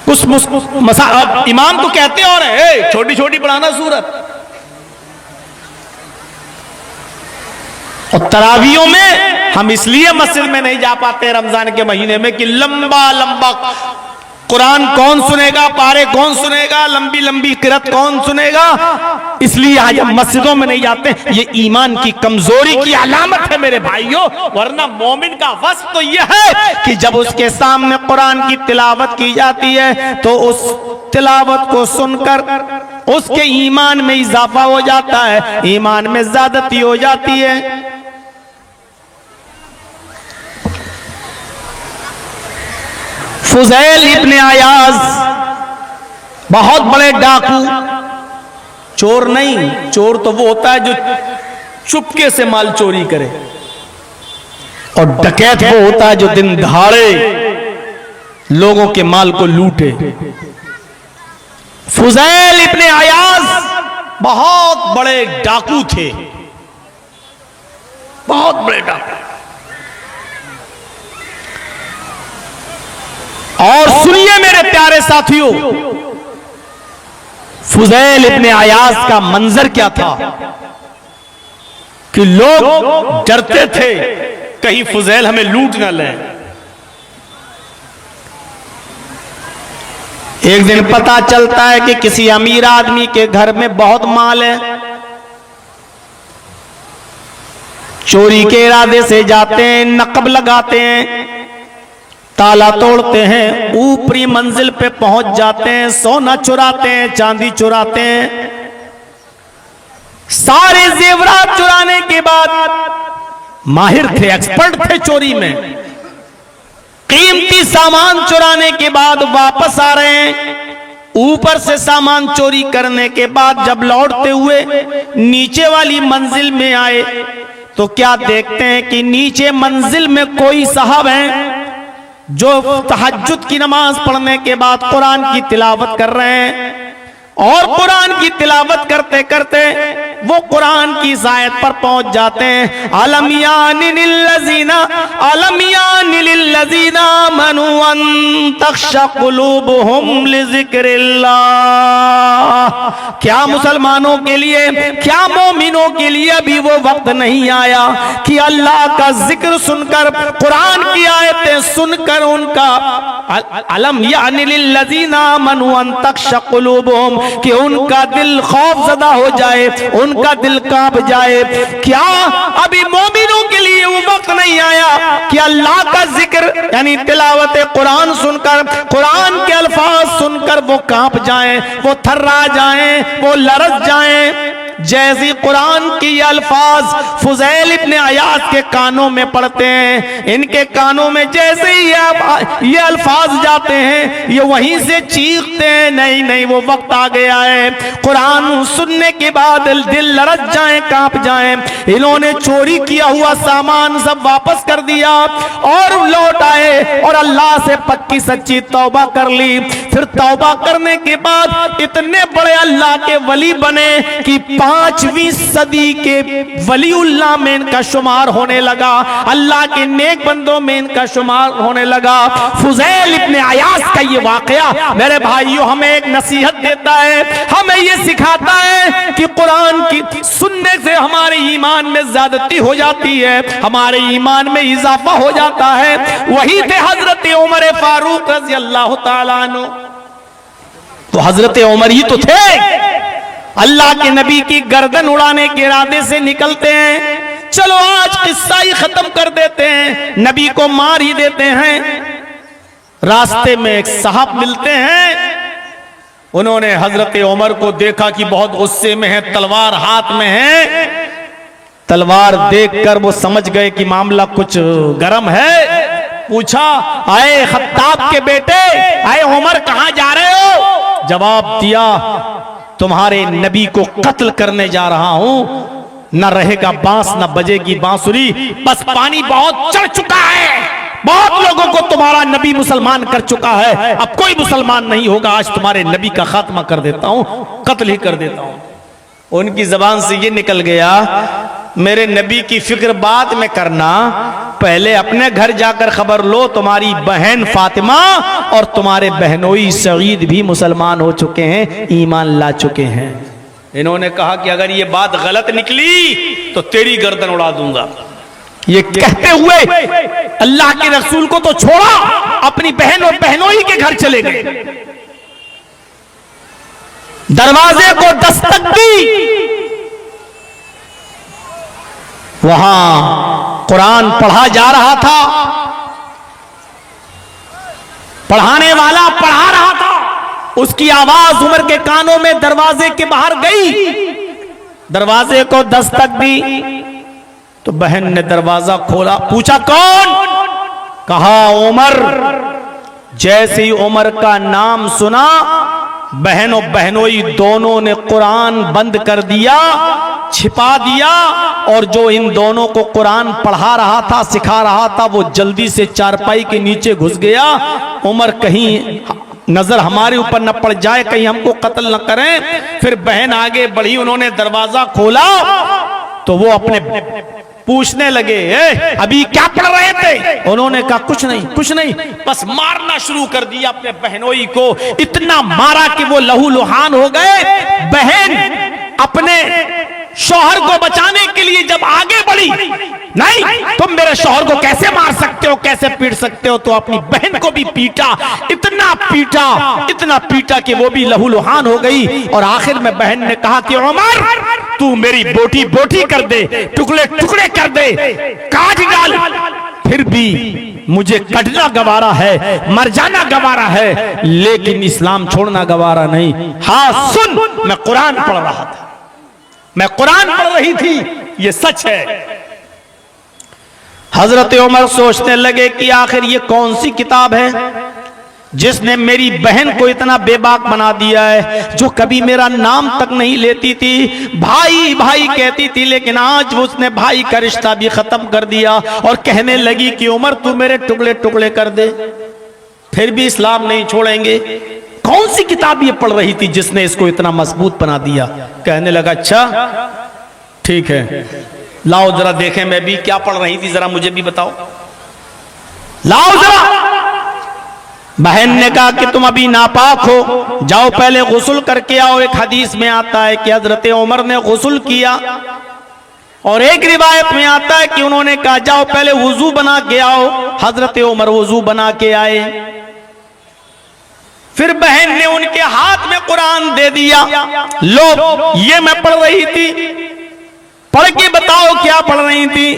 उस इमाम तो कहते और है छोटी छोटी पढ़ाना सूरत। और तरावियों में हम इसलिए मस्जिद में नहीं जा पाते रमजान के महीने में कि लंबा लंबा कुरान कौन सुनेगा, पारे कौन सुनेगा, लंबी लंबी किरत कौन सुनेगा, इसलिए आज हम मस्जिदों में नहीं जाते। ये ईमान की कमजोरी की अलामत है मेरे भाइयों। वरना मोमिन का वस्फ तो यह है कि जब उसके सामने कुरान की तिलावत की जाती है तो उस तिलावत को सुनकर उसके ईमान में इजाफा हो जाता है, ईमान में ज्यादती हो जाती है। फुज़ैल इब्ने अयाज बहुत बड़े डाकू, चोर नहीं, चोर तो वो होता है जो चुपके से माल चोरी करे, और डकैत वो होता है जो दिन दहाड़े लोगों के माल को लूटे। फुज़ैल इब्ने अयाज बहुत बड़े डाकू थे, बहुत बड़े डाकू। और सुनिए मेरे प्यारे साथियों, फुज़ैल इब्ने अयाज का मंजर क्या था कि लोग डरते थे कहीं फुज़ैल हमें लूट न ले। एक दिन पता चलता है कि किसी अमीर आदमी के घर में बहुत माल है। चोरी के इरादे से जाते हैं, नकब लगाते हैं, ताला तोड़ते हैं, ऊपरी मंजिल पे पहुंच जाते हैं, सोना चुराते हैं, चांदी चुराते हैं, सारे जेवरात चुराने के बाद माहिर थे, एक्सपर्ट थे चोरी में। कीमती सामान चुराने के बाद वापस आ रहे हैं। ऊपर से सामान चोरी करने के बाद जब लौटते हुए नीचे वाली मंजिल में आए तो क्या देखते हैं कि नीचे मंजिल में कोई साहब हैं जो तहज्जुद की नमाज पढ़ने के बाद कुरान की तिलावत कर रहे हैं। और कुरान की तिलावत करते करते वो कुरान की आयत पर पहुंच जाते हैं, अलम यानिल लजीना मनु अन तख्शा कुलूबुहुम लिज़िक्रिल्लाह। क्या मुसलमानों के लिए, क्या मोमिनों के लिए अभी वो वक्त नहीं आया कि अल्लाह का जिक्र सुनकर, कुरान की आयतें सुनकर उनका अलम यानिल लजीना मनु अन तख्शा कुलूबुहुम, कि उनका दिल खौफज़दा हो जाए, उनका दिल कांप जाए। क्या अभी मोमिनों के लिए वो वक्त नहीं आया कि अल्लाह का जिक्र यानी तिलावत कुरान सुनकर, कुरान के अल्फाज सुनकर वो कांप जाएं, वो थर्रा जाएं, वो लरज जाएं। जैसी कुरान की ये अल्फाज फुज़ैल इब्ने अयाज के कानों में पड़ते हैं, इनके कानों में जैसे ही ये अल्फाज जाते हैं ये वहीं से चीखते हैं, नहीं नहीं वो वक्त आ गया है। कुरान सुनने के बाद दिल लरज जाए, कांप जाए। इन्होंने चोरी किया हुआ सामान सब वापस कर दिया और लौट आए और अल्लाह से पक्की सच्ची तौबा कर ली। फिर तौबा करने के बाद इतने बड़े अल्लाह के वली बने कि 5वीं सदी के वलीउल्लाह में इनका शुमार होने लगा, अल्लाह के नेक बंदों में इनका शुमार होने लगा। फुज़ैल इब्ने अयाज का ये वाकया मेरे भाइयों हमें एक नसीहत देता है, हमें ये सिखाता है कि कुरान की सुनने से हमारे ईमान में ज्यादती हो जाती है, हमारे ईमान में इजाफा हो जाता है। वही थे हजरत उमर फारूक रज़ी अल्लाह ताला अन्हु, तो हजरत उमर ही तो थे। अल्लाह के नबी की गर्दन उड़ाने के इरादे से निकलते हैं, चलो आज किस्सा ही खत्म कर देते हैं, नबी को मार ही देते हैं। रास्ते में एक साहब मिलते हैं, उन्होंने हजरत उमर को देखा कि बहुत गुस्से में है, तलवार हाथ में है। तलवार देखकर वो समझ गए कि मामला कुछ गर्म है। पूछा, आए खत्ताब के बेटे, आए उमर कहां जा रहे हो? जवाब दिया, तुम्हारे नबी को कत्ल करने जा रहा हूं, न रहेगा बांस न बजेगी बांसुरी, बस पानी बहुत चढ़ चुका है, बहुत लोगों को तुम्हारा नबी मुसलमान कर चुका है, अब कोई मुसलमान नहीं होगा, आज तुम्हारे नबी का खात्मा कर देता हूं, कत्ल ही कर देता हूं। उनकी जबान से ये निकल गया, मेरे नबी की फिक्र बाद में करना, पहले अपने घर जाकर खबर लो, तुम्हारी बहन फातिमा और तुम्हारे बहनोई सईद भी मुसलमान हो चुके हैं, ईमान ला चुके हैं। इन्होंने कहा कि अगर ये बात गलत निकली तो तेरी गर्दन उड़ा दूंगा। ये कहते हुए अल्लाह के रसूल को तो छोड़ा, अपनी बहन और बहनोई के घर चले गए। दरवाजे को दस्तक दी, वहां कुरान पढ़ा जा रहा था, पढ़ाने वाला पढ़ा रहा था, उसकी आवाज उमर के कानों में दरवाजे के बाहर गई। दरवाजे को दस्तक दी तो बहन ने दरवाजा खोला, पूछा कौन? कहा उमर। जैसे ही उमर का नाम सुना, बहन और बहनोई दोनों ने कुरान बंद कर दिया, छिपा दिया, और जो इन दोनों को कुरान पढ़ा रहा था, सिखा रहा था, वो जल्दी से चारपाई के नीचे घुस गया। उमर कहीं नजर हमारे ऊपर न पड़ जाए, कहीं हमको कत्ल न करें। फिर बहन आगे बढ़ी, उन्होंने दरवाजा खोला तो वो अपने पूछने लगे, अभी क्या पढ़ रहे थे? उन्होंने कहा कुछ नहीं, कुछ नहीं, बस मारना शुरू कर दिया अपने बहनोई को। इतना मारा कि वो लहू लुहान हो गए। बहन अपने शौहर को बचाने के लिए जब आगे बढ़ी, नहीं तुम मेरे शौहर को कैसे मार सकते हो, कैसे पीट सकते हो, तो अपनी बहन को भी पीटा, इतना पीटा कि वो भी लहूलुहान हो गई। और आखिर में बहन ने कहा कि उमर तू मेरी बोटी बोटी कर दे, टुकड़े टुकड़े कर दे, काट डाल, फिर भी मुझे कटना गवारा है, मर जाना गवारा है, लेकिन इस्लाम छोड़ना गवारा नहीं। हाँ सुन, मैं कुरान पढ़ रहा था, मैं कुरान पढ़ रही थी, ये सच है। हजरत उमर सोचने लगे कि आखिर ये कौन सी किताब है जिसने मेरी बहन को इतना बेबाक बना दिया है, जो कभी मेरा नाम तक नहीं लेती थी, भाई भाई कहती थी, लेकिन आज उसने भाई का रिश्ता भी खत्म कर दिया और कहने लगी कि उमर तू मेरे टुकड़े टुकड़े कर दे, फिर भी इस्लाम नहीं छोड़ेंगे। कौन सी किताब ये पढ़ रही थी जिसने इसको इतना मजबूत बना दिया? कहने लगा अच्छा ठीक है, लाओ जरा देखें मैं भी क्या पढ़ रही थी, जरा मुझे भी बताओ, लाओ जरा। बहन ने कहा कि तुम अभी नापाक हो, जाओ पहले गुस्ल करके आओ। एक हदीस में आता है कि हजरत उमर ने गुस्ल किया, और एक रिवायत में आता है कि उन्होंने कहा जाओ पहले वुजू बना के आओ। हजरत उमर वुजू बना के आए, फिर बहन ने उनके हाथ में कुरान दे दिया, लो ये मैं पढ़ रही थी, पढ़ के बताओ क्या पढ़ रही थी।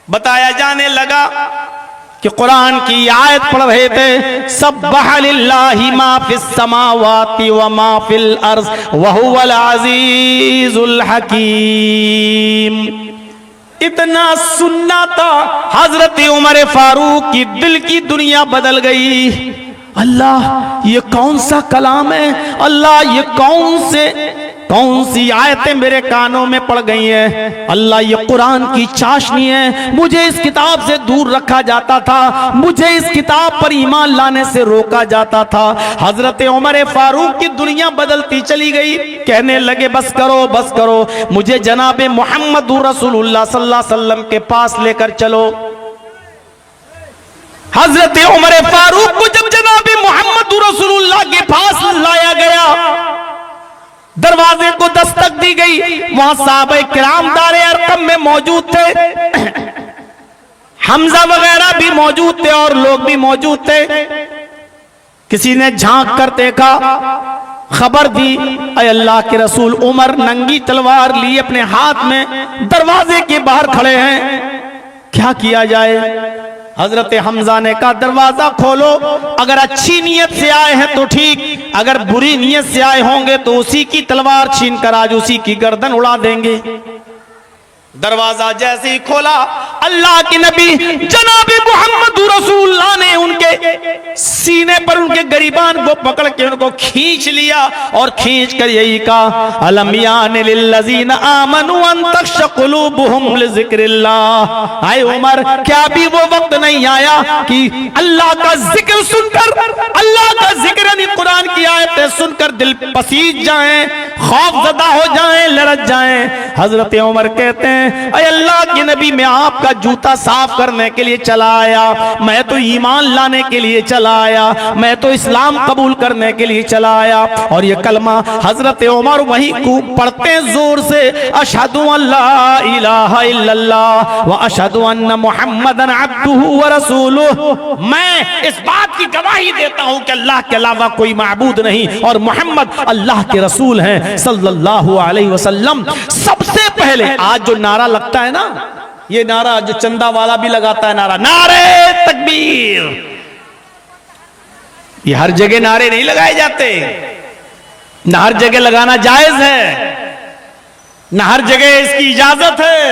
बताया जाने लगा कि कुरान की आयत पढ़ रहे थे, सब्बह लिल्लाहि मा फिस समावाति व मा फिल अर्ज़ व हुवल अज़ीज़ुल हकीम। इतना सुनना था, हजरत उमर फारूक की दिल की दुनिया बदल गई। अल्लाह ये कौन सा कलाम है, अल्लाह ये कौन सी आयतें मेरे कानों में पड़ गई हैं, अल्लाह ये कुरान की चाशनी है। मुझे इस किताब से दूर रखा जाता था, मुझे इस किताब पर ईमान लाने से रोका जाता था। हजरत उमर फारूक की दुनिया बदलती चली गई। कहने लगे बस करो बस करो, मुझे जनाब मोहम्मद रसूलुल्लाह सल्लल्लाहु अलैहि वसल्लम के पास लेकर चलो। हजरत उमर फारूक को जब जनाब मोहम्मद रसूलुल्लाह के पास लाया गया, दरवाजे को दस्तक दी गई, वहां साहबे किराम दारे अरकम में मौजूद थे, हमजा वगैरह भी मौजूद थे और लोग भी मौजूद थे। किसी ने झांक कर देखा, खबर दी, अय अल्लाह के रसूल उमर नंगी तलवार लिए अपने हाथ में दरवाजे के बाहर खड़े हैं, क्या किया जाए? हजरत हमजा ने कहा दरवाजा खोलो, अगर अच्छी नीयत से आए हैं तो ठीक, अगर बुरी नीयत से आए होंगे तो उसी की तलवार छीनकर आज उसी की गर्दन उड़ा देंगे। दरवाजा जैसे ही खोला, अल्लाह के नबी जनाब मोहम्मद रसूलुल्लाह ने उनके सीने पर उनके गरीबान को पकड़ के उनको खींच लिया और खींच कर यही कहा, अलम यान लिल्लज़ीना आमनू अन तख्शअ क़ुलूबुहुम लिज़िक्रिल्लाह। आए उमर, क्या भी वो वक्त नहीं आया कि अल्लाह का जिक्र सुनकर, अल्लाह का जिक्र यानी कुरान की आयतें सुनकर दिल पसीज जाएं, खौफज़दा हो जाएं, लरज जाएं। हजरत उमर कहते हैं, अय अल्लाह के नबी मैं आपका जूता साफ करने के लिए चला आया, मैं तो ईमान लाने के लिए चला आया, मैं तो इस्लाम कबूल करने के लिए चला आया। और ये कलमा हजरत उमर वहीं को पढ़ते जोर से, अशहदु अल्ला इलाहा इल्लल्लाह व अशहदु अन्न मुहम्मदन अब्दुहु व रसूलुहु। मैं इस बात की गवाही देता हूं कि अल्लाह के अलावा कोई माबूद नहीं और मोहम्मद अल्लाह के रसूल हैं सल्लल्लाहु अलैहि वसल्लम। सबसे पहले आज जो नारा लगता है ना, ये नारा जो चंदा वाला भी लगाता है, नारे तकबीर, ये हर जगह नारे नहीं लगाए जाते, न हर जगह लगाना जायज है, न हर जगह इसकी इजाजत है।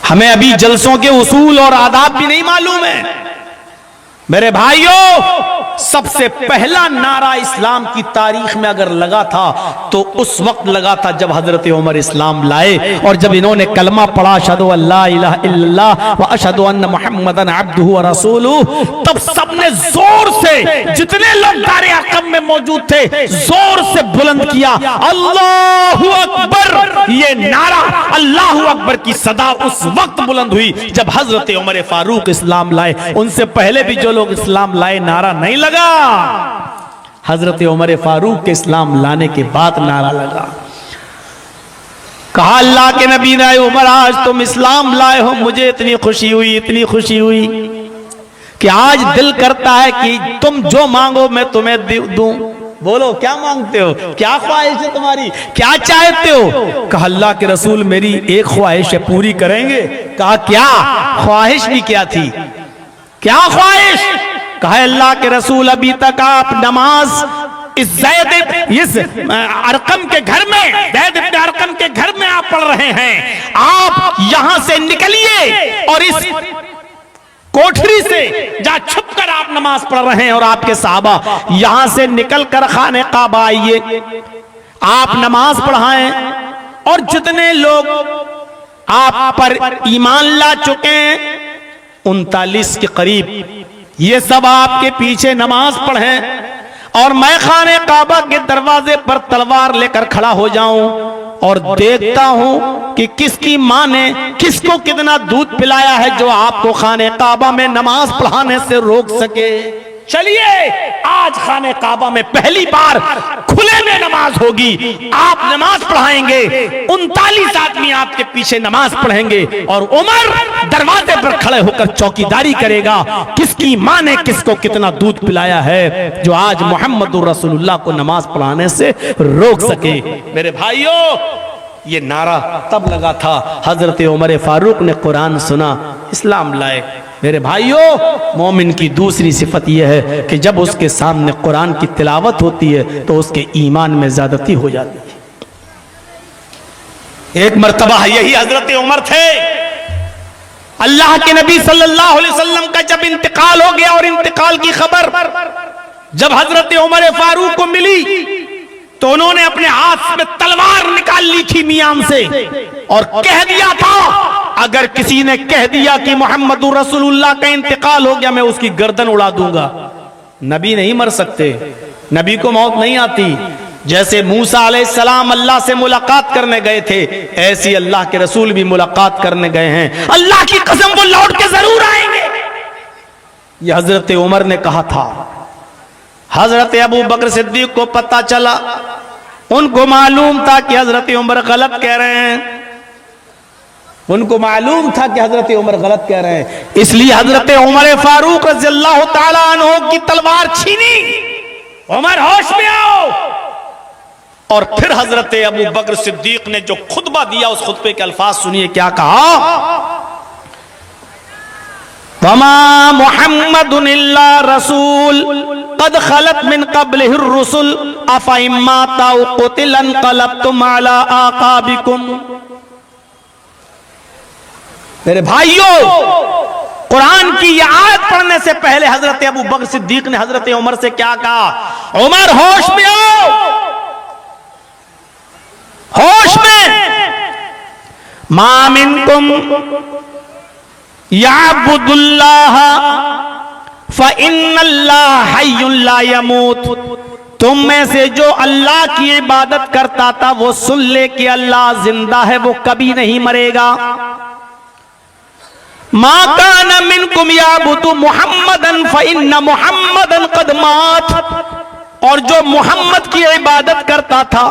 हमें अभी जलसों के उसूल और आदाब भी नहीं मालूम है। मेरे भाइयों, सबसे पहला नारा इस्लाम की तारीख में अगर लगा था तो उस वक्त लगा था जब हजरत उमर इस्लाम लाए और जब इन्होंने कलमा पढ़ा, अशहदु अल्ला इलाहा इल्लल्लाह व अशहदु अन्न मुहम्मदन अब्दुहु व रसूलुहु, तब सबने जोर से, जितने लोग दारे अक़म में मौजूद थे, जोर से बुलंद किया अल्लाहु अकबर। ये नारा अल्लाहु अकबर की सदा उस वक्त बुलंद हुई जब हजरत उमर फारूक इस्लाम लाए। उनसे पहले भी जो लोग इस्लाम लाए नारा नहीं लगा। हजरत उमर फारूक के इस्लाम लाने के बाद नारा लगा, कहा अल्लाह के नबी ने, उमर आज तुम इस्लाम लाए हो, मुझे इतनी खुशी हुई, इतनी खुशी हुई कि आज दिल करता है कि तुम जो मांगो मैं तुम्हें दूं। बोलो क्या मांगते हो, क्या ख्वाहिश है तुम्हारी, क्या चाहते हो? कहा अल्लाह के रसूल मेरी एक ख्वाहिश है, पूरी करेंगे? कहा क्या ख्वाहिश भी क्या थी, क्या ख्वाहिश? कहा अल्लाह के रसूल अभी तक आप नमाज इस अरकम के घर में, ज़ैद इब्न अरकम के घर में आप पढ़ रहे हैं, आप यहां से निकलिए और इस कोठरी से जहां छुपकर आप नमाज पढ़ रहे हैं और आपके साहबा, यहां से निकलकर खाने काबा आइए, आप नमाज पढ़ाएं और जितने लोग आप पर ईमान ला चुके हैं 39 के करीब, ये सब आपके पीछे नमाज पढ़ें और मैं खाने काबा के दरवाजे पर तलवार लेकर खड़ा हो जाऊं और देखता हूं कि किसकी मां ने किसको कितना दूध पिलाया है जो आपको खाने काबा में नमाज पढ़ाने से रोक सके। चलिए आज खाने काबा में पहली बार खुले में नमाज होगी, आप नमाज पढ़ाएंगे, 39 आदमी आपके पीछे नमाज पढ़ेंगे और उमर दरवाजे पर खड़े होकर चौकीदारी करेगा, किसकी मां ने किसको कितना दूध पिलाया है जो आज मोहम्मद रसूलुल्लाह को नमाज पढ़ाने से रोक सके। मेरे भाइयों, ये नारा तब लगा था, हजरत उमर फारूक ने कुरान सुना, इस्लाम लाए। मेरे भाइयों, मोमिन की दूसरी सिफत यह है कि जब उसके सामने कुरान की तिलावत होती है तो उसके ईमान में ज्यादती हो जाती है। एक मर्तबा यही हजरत उमर थे, अल्लाह के नबी सल्लल्लाहु अलैहि वसल्लम का जब इंतकाल हो गया और इंतकाल की खबर जब हजरत उमर फारूक को मिली तो उन्होंने अपने हाथ में तलवार निकाल ली थी मियां से और कह दिया था, अगर किसी ने कह दिया कि मोहम्मद रसूलुल्लाह का इंतकाल हो गया मैं उसकी गर्दन उड़ा दूंगा। नबी नहीं मर सकते, नबी को मौत नहीं आती। जैसे मूसा अलैहिस्सलाम अल्लाह से मुलाकात करने गए थे, ऐसी अल्लाह के रसूल भी मुलाकात करने गए हैं, अल्लाह की कसम वो लौट के जरूर आएंगे। यह हजरत उमर ने कहा था। हजरत अबू बकर सिद्दीक को पता चला, उनको मालूम था कि हजरत उमर गलत कह रहे हैं, उनको मालूम था कि हजरत उमर गलत कह रहे हैं, इसलिए हजरत उमर फारूक रज़ियल्लाहु ताला अन्हु की तलवार छीनी, उमर होश में आओ। और फिर हजरत अबू बकर सिद्दीक ने जो खुतबा दिया उस खुतबे के अल्फाज सुनिए, क्या कहा, वमा मुहम्मदुन इल्ला रसूल कद खलत मिन क़ब्लिहि रुसुल अफ़ा इम्माता व क़ुतिला इनक़लबतुम अला आक़ाबिकुम। मेरे भाइयों, कुरान की यह आयत पढ़ने से पहले हजरत अबू बकर सिद्दीक ने हजरत उमर से क्या कहा, उमर होश में आओ, होश में। मा मिनकुम याबुदुल्लाह फ़इन्नल्लाह हय्युन ला यमूत। तुम में से जो अल्लाह की इबादत करता था वो सुन ले कि अल्लाह जिंदा है, वो कभी नहीं मरेगा। मा काना मिनकुम याबुदु मुहम्मदन फ़इन्न मुहम्मदन क़द मात। और जो मोहम्मद की इबादत करता था,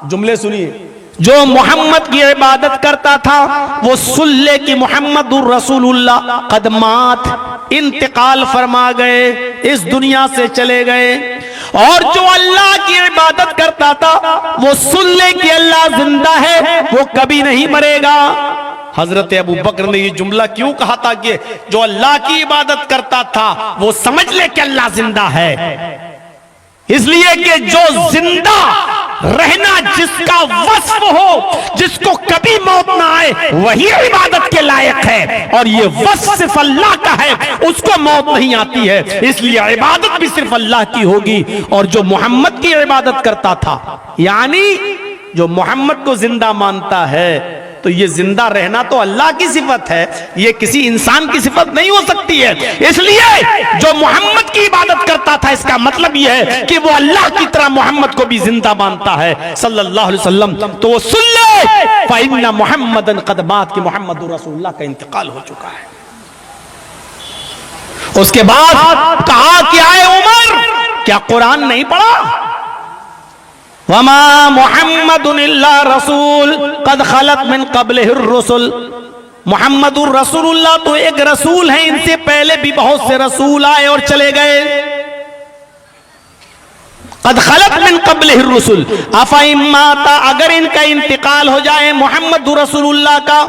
जुमले सुनिए, जो मोहम्मद की इबादत करता था वो सुन ले कि मोहम्मदुर रसूलुल्लाह क़द मात, इंतकाल फरमा गए, इस दुनिया से चले गए। और जो अल्लाह की इबादत करता था वो सुन ले कि अल्लाह जिंदा है, वो कभी नहीं मरेगा। हजरत अबू बकर ने ये जुमला क्यों कहा था कि जो अल्लाह की इबादत करता था वो समझ ले कि अल्लाह जिंदा है, इसलिए कि जो जिंदा रहना जिसका वस्फ हो, जिसको कभी मौत ना आए, वही इबादत के लायक है। और ये वस्फ सिर्फ अल्लाह का है, उसको मौत नहीं आती है, इसलिए इबादत भी सिर्फ अल्लाह की होगी। और जो मोहम्मद की इबादत करता था, यानी जो मोहम्मद को जिंदा मानता है, तो ये जिंदा रहना तो अल्लाह की सिफत है, ये किसी इंसान की सिफत नहीं हो सकती है। इसलिए जो मोहम्मद की इबादत करता था, इसका मतलब यह है कि वो अल्लाह की तरह मोहम्मद को भी जिंदा मानता है सल्लल्लाहु अलैहि वसल्लम। तो वो सुन ले फ़इन्न मुहम्मदन क़द मात, कि मोहम्मद रसूलुल्लाह का इंतकाल हो चुका है। उसके बाद कहा कि आए उमर, क्या कुरान नहीं पढ़ा? वमा मुहम्मदुन इल्ला रसूल कद खलत मिन क़ब्लिहिर रुसुल। मुहम्मदुर रसूलुल्लाह तो एक रसूल है, इनसे पहले भी बहुत से रसूल आए और चले गए। कद खलत मिन क़ब्लिहिर रुसुल अफ़ा इन माता, अगर इनका इंतकाल हो जाए मुहम्मदुर रसूलुल्लाह का,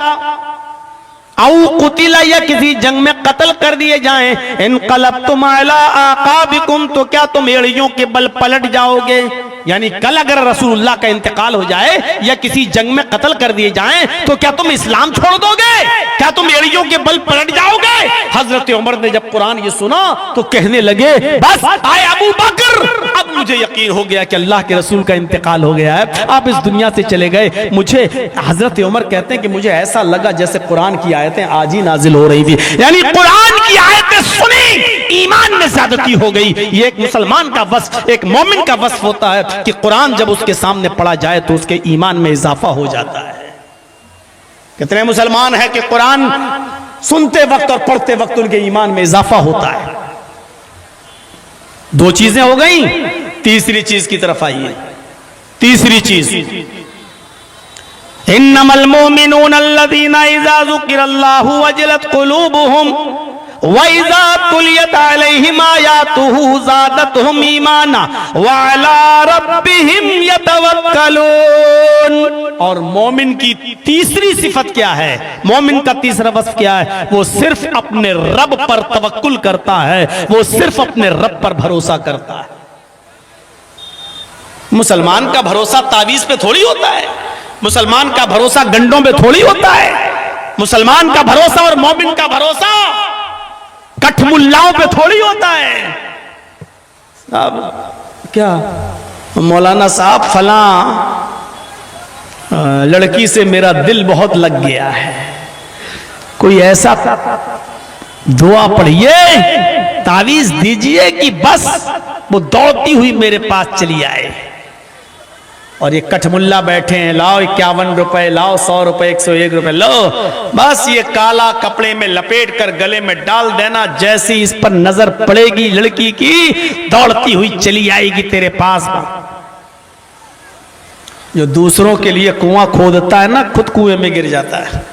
औ कुतिला या किसी जंग में कत्ल कर दिए जाएं, इनक़लबतुम अला आक़ाबिकुम, तो क्या तुम एड़ियों के बल पलट जाओगे? यानी कल अगर रसूलुल्लाह का इंतकाल हो जाए या किसी जंग में कत्ल कर दिए जाएं तो क्या तुम इस्लाम छोड़ दोगे? क्या तुम एड़ियों के बल पलट जाओगे? हजरत उमर ने जब कुरान ये सुना तो कहने लगे, बस आए अबू बकर, अब मुझे यकीन हो गया कि अल्लाह के रसूल का इंतकाल हो गया है, आप इस दुनिया से चले गए। मुझे हजरत उमर कहते हैं कि मुझे ऐसा लगा जैसे कुरान की आयतें आज ही नाजिल हो रही थी। यानी कुरान की आयतें सुनी, ईमान में ज्यादती हो गई। ये एक मुसलमान का वस्फ, एक मोमिन का वस्फ होता है कि कुरान जब उसके सामने पढ़ा जाए तो उसके ईमान में इजाफा हो जाता है। कितने मुसलमान हैं कि कुरान सुनते वक्त और पढ़ते वक्त उनके ईमान में इजाफा होता है। दो चीजें हो गई, तीसरी चीज की तरफ आइए। तीसरी चीज, इन्नमल मोमिनून अल्लज़ीना इज़ा ज़ुकिरल्लाहु वजलत क़ुलूबुहुम व इज़ा तुलियत अलैहिम आयातुहु ज़ादतहुम ईमाना व अला रब्बिहिम यतवक्कलून। और मोमिन की तीसरी सिफत क्या है? मोमिन का तीसरा वस्फ क्या है? वो सिर्फ अपने रब पर तवक्कुल करता है, वो सिर्फ अपने रब पर भरोसा करता है। मुसलमान का भरोसा तावीज पे थोड़ी होता है, मुसलमान का भरोसा गंडों पे थोड़ी होता है। मुसलमान का भरोसा और मोमिन का भरोसा कठमुल्लाओं पे थोड़ी होता है। अब क्या मौलाना साहब, फलां लड़की से मेरा दिल बहुत लग गया है, कोई ऐसा दुआ पढ़िए, तावीज दीजिए कि बस वो दौड़ती हुई मेरे पास चली आए। और ये कठमुल्ला बैठे हैं, लाओ 51 रुपए, लाओ 100 रुपए, 101 रुपए, लो बस ये काला कपड़े में लपेट कर गले में डाल देना, जैसी इस पर नजर पड़ेगी लड़की की दौड़ती हुई चली आएगी तेरे पास। जो दूसरों के लिए कुआं खोदता है ना, खुद कुएं में गिर जाता है।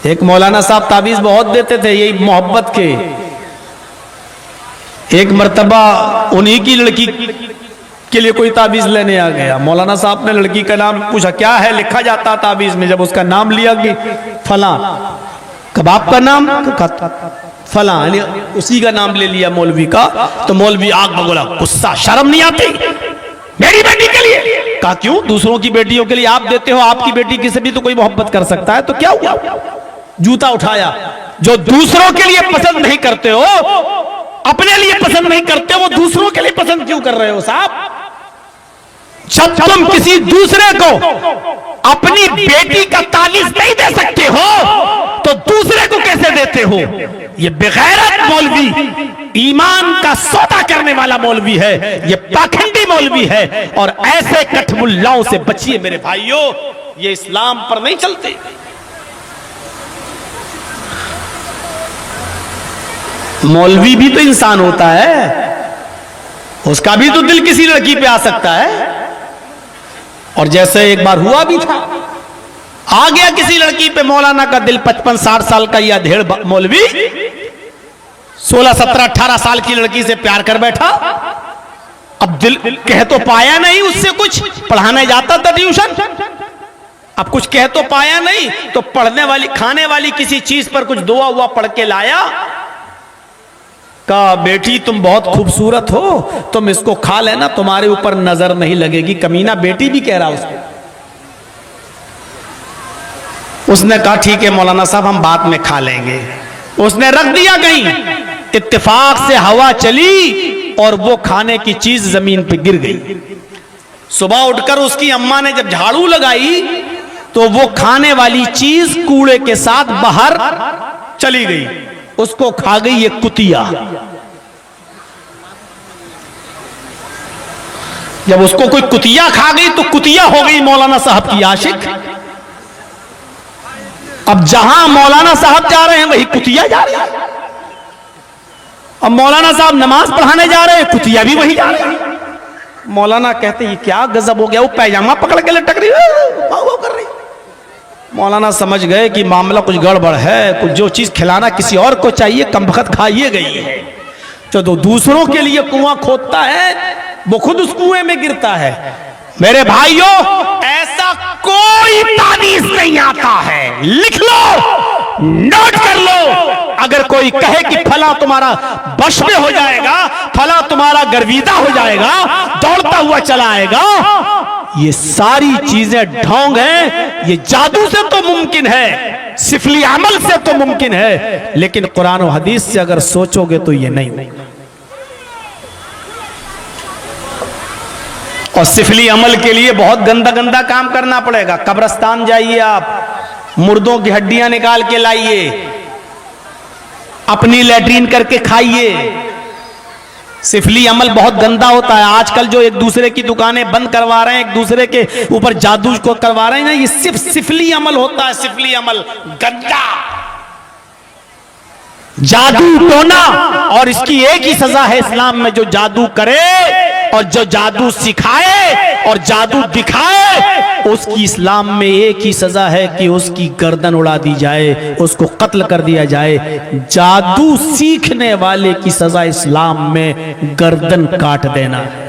एक मौलाना साहब ताबीज बहुत देते थे यही मोहब्बत के। एक मर्तबा उन्हीं की लड़की के लिए कोई ताबीज लेने आ गया। मौलाना साहब ने लड़की का नाम पूछा, क्या है लिखा जाता ताबीज में? जब उसका नाम लिया कि फलां, कबाब का नाम फलां, यानी उसी का नाम ले लिया मौलवी का। तो मौलवी आग बगोला, गुस्सा, शर्म नहीं आती मेरी बेटी के लिए? कहा क्यों? दूसरों की बेटियों के लिए आप देते हो, आपकी बेटी किसी भी तो कोई मोहब्बत कर सकता है, तो क्या हुआ? जूता उठाया। जो दूसरों के लिए पसंद नहीं करते हो, अपने लिए पसंद नहीं करते, वो दूसरों के लिए पसंद क्यों कर रहे हो साहब? जब तुम किसी दूसरे को अपनी बेटी का तालीस नहीं दे सकते हो तो दूसरे को कैसे देते हो? ये बेगैरत मौलवी, ईमान का सौदा करने वाला मौलवी है, ये पाखंडी मौलवी है। और ऐसे कठमुल्लाओं से बचिए मेरे भाइयों, ये इस्लाम पर नहीं चलते। मौलवी भी तो इंसान होता है, उसका भी तो दिल किसी लड़की पे आ सकता है। और जैसे एक बार हुआ भी था, आ गया किसी लड़की पे मौलाना का दिल, 55-60 साल का यह अधेड़ मौलवी 16, 17, 18 साल की लड़की से प्यार कर बैठा। अब दिल कह तो पाया नहीं उससे, कुछ पढ़ाने जाता था ट्यूशन, अब कुछ कह तो पाया नहीं, तो पढ़ने वाली, खाने वाली किसी चीज पर कुछ दुआ हुआ पढ़ के लाया। कहा बेटी तुम बहुत खूबसूरत हो, तुम इसको खा लेना, तुम्हारे ऊपर नजर नहीं लगेगी। कमीना बेटी भी कह रहा उसको। उसने कहा ठीक है मौलाना साहब, हम बाद में खा लेंगे। उसने रख दिया कहीं, इत्तेफाक से हवा चली और वो खाने की चीज जमीन पे गिर गई। सुबह उठकर उसकी अम्मा ने जब झाड़ू लगाई तो वो खाने वाली चीज कूड़े के साथ बाहर चली गई, उसको खा गई ये कुतिया। जब उसको कोई कुतिया खा गई तो कुतिया हो गई मौलाना साहब की आशिक। अब जहां मौलाना साहब जा रहे हैं वही कुतिया जा रही है। अब मौलाना साहब नमाज पढ़ाने जा रहे हैं, कुतिया भी वही जा रहे हैं। मौलाना कहते ये क्या गजब हो गया, वो पैजामा पकड़ के लटक रही कर रही। मौलाना समझ गए कि मामला कुछ गड़बड़ है, कुछ जो चीज खिलाना किसी और को चाहिए कमबख्त खाइए गई है। तो दूसरों के लिए कुआं खोदता है, वो खुद उस कुएं में गिरता है। मेरे भाइयों, ऐसा कोई तावीज नहीं आता है, लिख लो, नोट कर लो। अगर कोई कहे कि फला तुम्हारा बश में हो जाएगा, फला तुम्हारा गर्विदा हो जाएगा, दौड़ता हुआ चला आएगा, ये सारी चीजें ढोंग हैं। ये जादू से तो मुमकिन है, सिफली अमल से तो मुमकिन है, लेकिन कुरान और हदीस से अगर सोचोगे तो ये नहीं। और सिफली अमल के लिए बहुत गंदा गंदा काम करना पड़ेगा। कब्रिस्तान जाइए, आप मुर्दों की हड्डियां निकाल के लाइए, अपनी लैट्रीन करके खाइए। सिफली अमल बहुत गंदा होता है। आजकल जो एक दूसरे की दुकानें बंद करवा रहे हैं, एक दूसरे के ऊपर जादू को करवा रहे हैं ना, ये सिर्फ सिफली अमल होता है। सिफली अमल गंदा, जादू टोना। और इसकी एक ही सजा है इस्लाम में, जो जादू करे और जो जादू सिखाए और जादू दिखाए, उसकी इस्लाम में एक ही सजा है कि उसकी गर्दन उड़ा दी जाए, उसको कत्ल कर दिया जाए। जादू सीखने वाले की सजा इस्लाम में गर्दन काट देना है।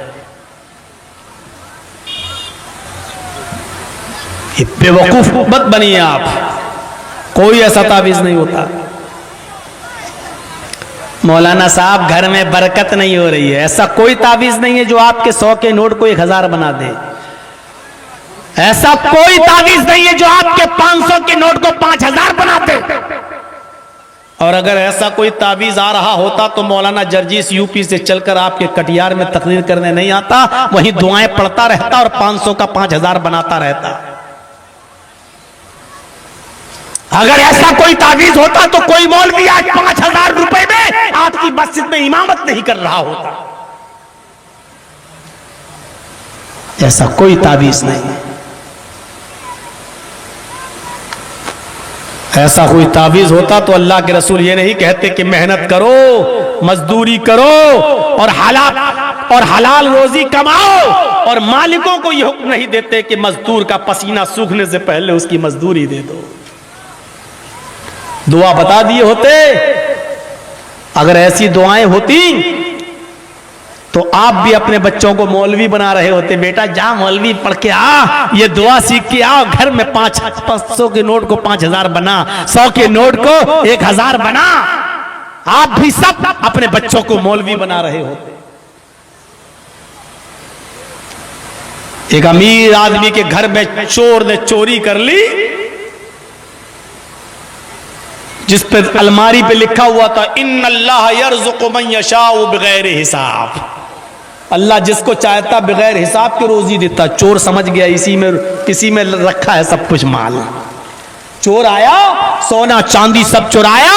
ये बेवकूफ मत बनिए आप, कोई ऐसा तावीज नहीं होता। मौलाना साहब घर में बरकत नहीं हो रही है, ऐसा कोई तावीज नहीं है जो आपके 100 के नोट को 1000 बना दे। ऐसा कोई तावीज नहीं है जो आपके 500 के नोट को 5000 बना दे। और अगर ऐसा कोई तावीज आ रहा होता तो मौलाना जर्जीस यूपी से चलकर आपके कटियार में तकरीर करने नहीं आता, वहीं दुआएं पढ़ता रहता और 500 का 5000 बनाता रहता। अगर ऐसा कोई तावीज होता तो कोई मौलवी आज 5000 रुपए में आपकी मस्जिद में इमामत नहीं कर रहा होता। ऐसा कोई तावीज नहीं। ऐसा कोई तावीज होता तो अल्लाह के रसूल ये नहीं कहते कि मेहनत करो, मजदूरी करो और हलाल रोजी कमाओ, और मालिकों को यह हुक्म नहीं देते कि मजदूर का पसीना सूखने से पहले उसकी मजदूरी दे दो। दुआ बता दिए होते। अगर ऐसी दुआएं होती तो आप भी अपने बच्चों को मौलवी बना रहे होते। बेटा जा मौलवी पढ़ के आ, ये दुआ सीख के आओ, घर में 500 के नोट को 5000 बना, 100 के नोट को 1000 बना। आप भी सब अपने बच्चों को मौलवी बना रहे होते। एक अमीर आदमी के घर में चोर ने चोरी कर ली, जिस पर अलमारी पे लिखा हुआ था इन्नल्लाह यर्ज़ुक़ु मन यशाउ बिगैर हिसाब। अल्लाह जिसको चाहता बगैर हिसाब के रोजी देता। चोर समझ गया इसी में रखा है सब कुछ माल। चोर आया, सोना चांदी सब चुराया।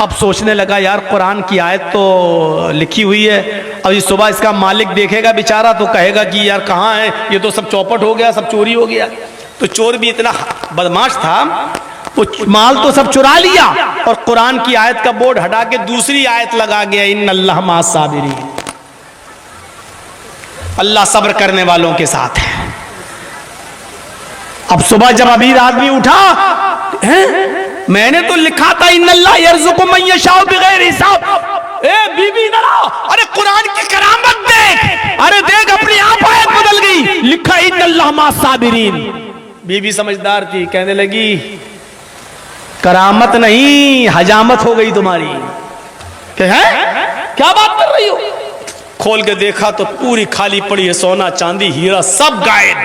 अब सोचने लगा यार कुरान की आयत तो लिखी हुई है, अब ये सुबह इसका मालिक देखेगा बेचारा तो कहेगा कि यार कहाँ है, ये तो सब चौपट हो गया, सब चोरी हो गया। तो चोर भी इतना बदमाश था, वो माल तो सब चुरा लिया और कुरान की आयत का बोर्ड हटा के दूसरी आयत लगा गया इन्नल्लाह माअस साबिरीन। अल्लाह सब्र करने वालों के साथ है। अब सुबह जब अमीर आदमी उठा, मैंने तो लिखा था इन्नल्लाह यर्ज़ुक़ु मन यशाउ बिगैर हिसाब। ए बीबी ना, अरे कुरान की करामत देख, अरे देख अपनी आप आयत बदल गई, लिखा इन्नल्लाह माअस साबिरीन। बीबी समझदार थी, कहने लगी करामत नहीं हजामत हो गई तुम्हारी। क्या बात कर रही हो? खोल के देखा तो पूरी खाली पड़ी है, सोना चांदी हीरा सब गायब।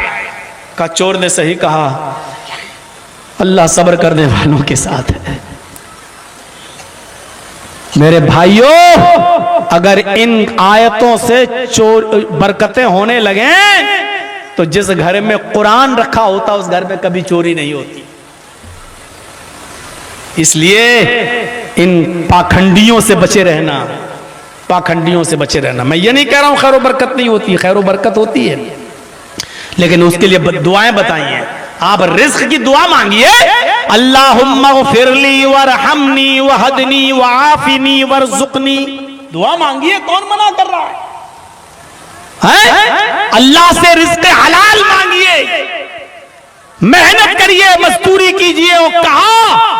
का चोर ने सही कहा, अल्लाह सब्र करने वालों के साथ है। मेरे भाइयों, अगर इन आयतों से बरकतें होने लगे तो जिस घर में कुरान रखा होता उस घर में कभी चोरी नहीं होती। इसलिए इन पाखंडियों से बचे रहना, पाखंडियों से बचे रहना। मैं ये नहीं कह रहा हूं खैर बरकत नहीं होती, खैर बरकत होती है, लेकिन उसके लिए दुआएं बताई हैं। आप रिज़्क़ की दुआ मांगिए, अल्लाहुम्मा ग़फ़िरली वरहमनी वहदनी वआफ़िनी वरज़ुक़नी। दुआ मांगिए, कौन मना कर रहा है? अल्लाह से रिज़्क़ हलाल मांगिए, मेहनत करिए, मजदूरी कीजिए। और कहा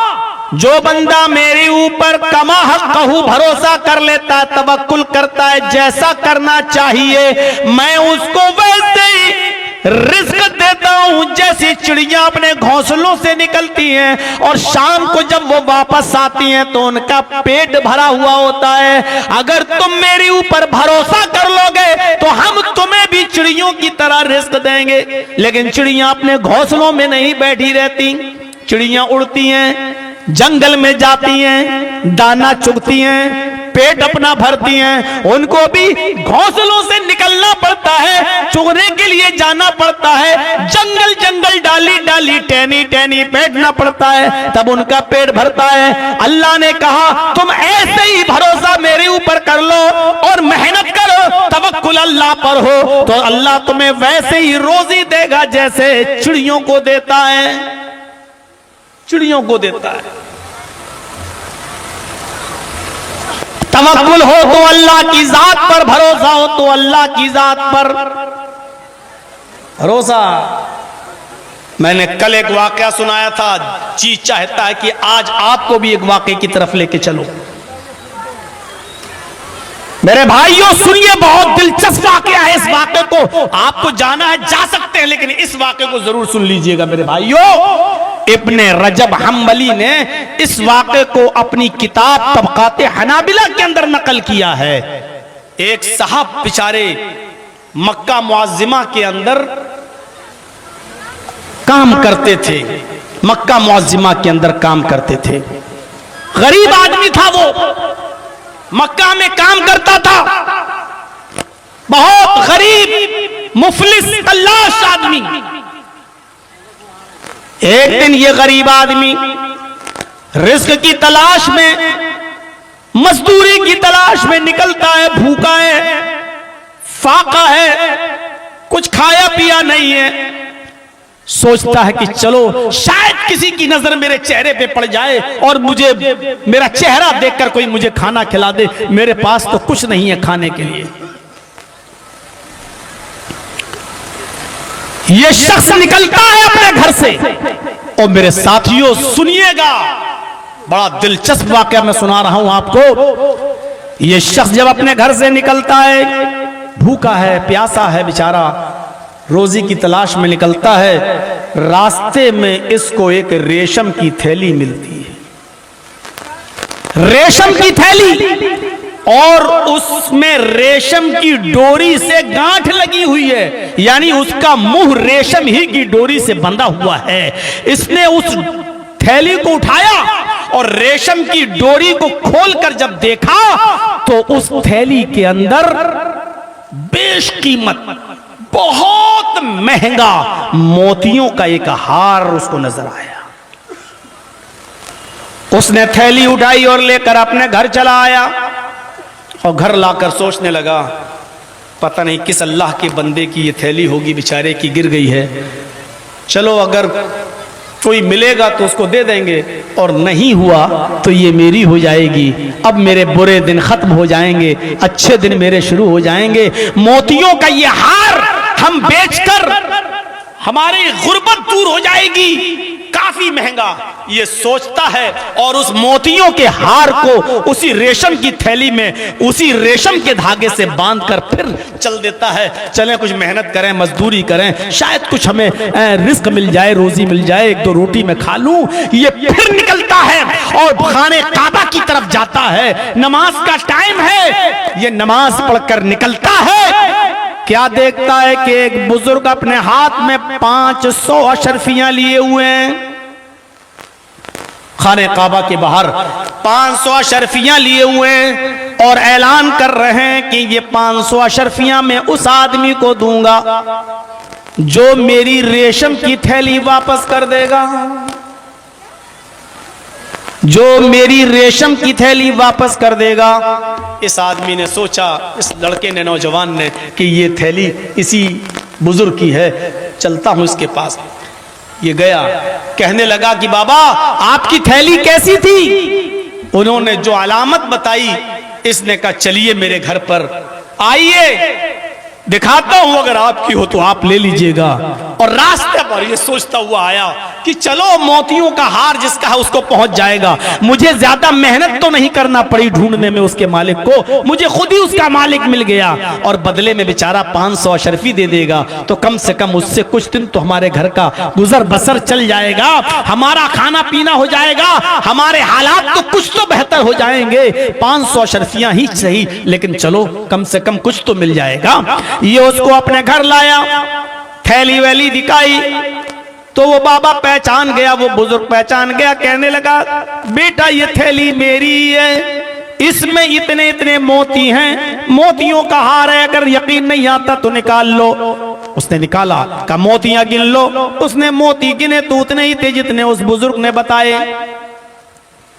जो बंदा मेरे ऊपर कमा हक़्क़हू भरोसा कर लेता है, तवक्कुल करता है, जैसा करना चाहिए मैं उसको वैसे ही रिज़्क़ देता हूं जैसी चिड़िया अपने घोंसलों से निकलती हैं और शाम को जब वो वापस आती हैं तो उनका पेट भरा हुआ होता है। अगर तुम मेरे ऊपर भरोसा कर लोगे तो हम तुम्हें भी चिड़ियों की तरह रिज़्क़ देंगे। लेकिन चिड़िया अपने घोंसलों में नहीं बैठी रहती, चिड़िया उड़ती हैं, जंगल में जाती हैं, दाना चुगती हैं, पेट अपना भरती हैं। उनको भी घोंसलों से निकलना पड़ता है, चुगने के लिए जाना पड़ता है, जंगल जंगल डाली डाली टहनी टहनी बैठना पड़ता है, तब उनका पेट भरता है। अल्लाह ने कहा तुम ऐसे ही भरोसा मेरे ऊपर कर लो और मेहनत करो, तवक्कुल अल्लाह पर हो, तो अल्लाह तुम्हें वैसे ही रोजी देगा जैसे चिड़ियों को देता है, चिड़ियों को देता है। तवक्कुल हो तो अल्लाह की जात पर, भरोसा हो तो अल्लाह की जात पर भरोसा। मैंने कल एक वाकया सुनाया था, जी चाहता है कि आज आपको भी एक वाकये की तरफ लेके चलो। मेरे भाइयों सुनिए, बहुत दिलचस्प वाकया है। इस वाकये को आपको जाना है जा सकते हैं, लेकिन इस वाकये को जरूर सुन लीजिएगा मेरे भाइयों। इब्ने रजब हम्बली ने इस वाकये को अपनी किताब तबकाते हनाबिला के अंदर नकल किया है। एक साहब बेचारे मक्का मुअज्जिमा के अंदर काम करते थे, मक्का मुअज्जिमा के अंदर काम करते थे। गरीब आदमी था वो, मक्का में काम करता था, बहुत गरीब मुफलिस तलाश आदमी। एक दिन ये गरीब आदमी रिज़्क़ की तलाश में, मजदूरी की तलाश में निकलता है, भूखा है, फाका है, कुछ खाया पिया नहीं है। सोचता है कि चलो शायद किसी की नजर मेरे चेहरे पे पड़ जाए और मुझे मेरा चेहरा देखकर कोई मुझे खाना खिला दे, मेरे पास तो कुछ नहीं है खाने के लिए। ये शख्स निकलता है अपने घर से, और मेरे साथियों सुनिएगा, बड़ा दिलचस्प वाकया मैं सुना रहा हूं आपको। ये शख्स जब अपने घर से निकलता है, भूखा है, प्यासा है बेचारा, रोजी की तलाश में निकलता है, रास्ते में इसको एक रेशम की थैली मिलती है, रेशम की थैली, और उसमें रेशम की डोरी से गांठ लगी हुई है, यानी उसका मुंह रेशम ही की डोरी से बंधा हुआ है। इसने उस थैली को उठाया और रेशम की डोरी को खोलकर जब देखा तो उस थैली के अंदर बेशकीमत, बहुत महंगा मोतियों का एक हार उसको नजर आया। उसने थैली उठाई और लेकर अपने घर चला आया, और घर लाकर सोचने लगा पता नहीं किस अल्लाह के बंदे की ये थैली होगी, बेचारे की गिर गई है, चलो अगर कोई मिलेगा तो उसको दे देंगे, और नहीं हुआ तो ये मेरी हो जाएगी। अब मेरे बुरे दिन खत्म हो जाएंगे, अच्छे दिन मेरे शुरू हो जाएंगे। मोतियों का ये हार हम बेचकर हमारी गुर्बत दूर हो जाएगी, काफी महंगा ये सोचता है, और उस मोतियों के हार को उसी रेशम की थैली में, उसी रेशम के धागे से बांधकर फिर चल देता है। चलें कुछ मेहनत करें, मजदूरी करें, शायद कुछ हमें रिस्क मिल जाए, रोजी मिल जाए, एक दो रोटी में खा लूं। ये फिर निकलता है और खाने काबा की तरफ जाता है। नमाज का टाइम है, ये नमाज पढ़कर निकलता है। क्या देखता है कि एक बुजुर्ग अपने हाथ में 500 अशरफियां लिए हुए हैं, खाने काबा के बाहर 500 अशरफियां लिए हुए हैं, और ऐलान कर रहे हैं कि ये 500 अशरफियां मैं उस आदमी को दूंगा जो मेरी रेशम की थैली वापस कर देगा, जो मेरी रेशम की थैली वापस कर देगा। इस आदमी ने सोचा, इस लड़के ने, नौजवान ने, कि ये थैली इसी बुजुर्ग की है, चलता हूं इसके पास। ये गया, कहने लगा कि बाबा आपकी थैली कैसी थी? उन्होंने जो अलामत बताई इसने कहा चलिए मेरे घर पर आइए, दिखाता हूं, अगर आपकी हो तो आप ले लीजिएगा। और रास्ते पर ये सोचता हुआ आया कि चलो मोतियों का हार जिसका है उसको पहुंच जाएगा, मुझे ज्यादा मेहनत तो नहीं करना पड़ी ढूंढने में उसके मालिक को, मुझे खुद ही उसका मालिक मिल गया और बदले में बेचारा 500 अशरफी दे देगा, तो कम से कम उससे कुछ दिन तो हमारे घर का गुजर बसर चल जाएगा, हमारा खाना पीना हो जाएगा, हमारे हालात तो कुछ तो बेहतर हो जाएंगे। 500 अशरफियां ही सही, लेकिन चलो कम से कम कुछ तो मिल जाएगा। ये उसको अपने घर लाया, थैली वैली दिखाई तो वो बाबा पहचान गया, वो बुजुर्ग पहचान गया, कहने लगा बेटा ये थैली मेरी है, इसमें इतने इतने मोती हैं, मोतियों का हार है, अगर यकीन नहीं आता तो निकाल लो। उसने निकाला, कहा मोतियां गिन लो। उसने मोती गिने तो उतने ही थे जितने उस बुजुर्ग ने बताए।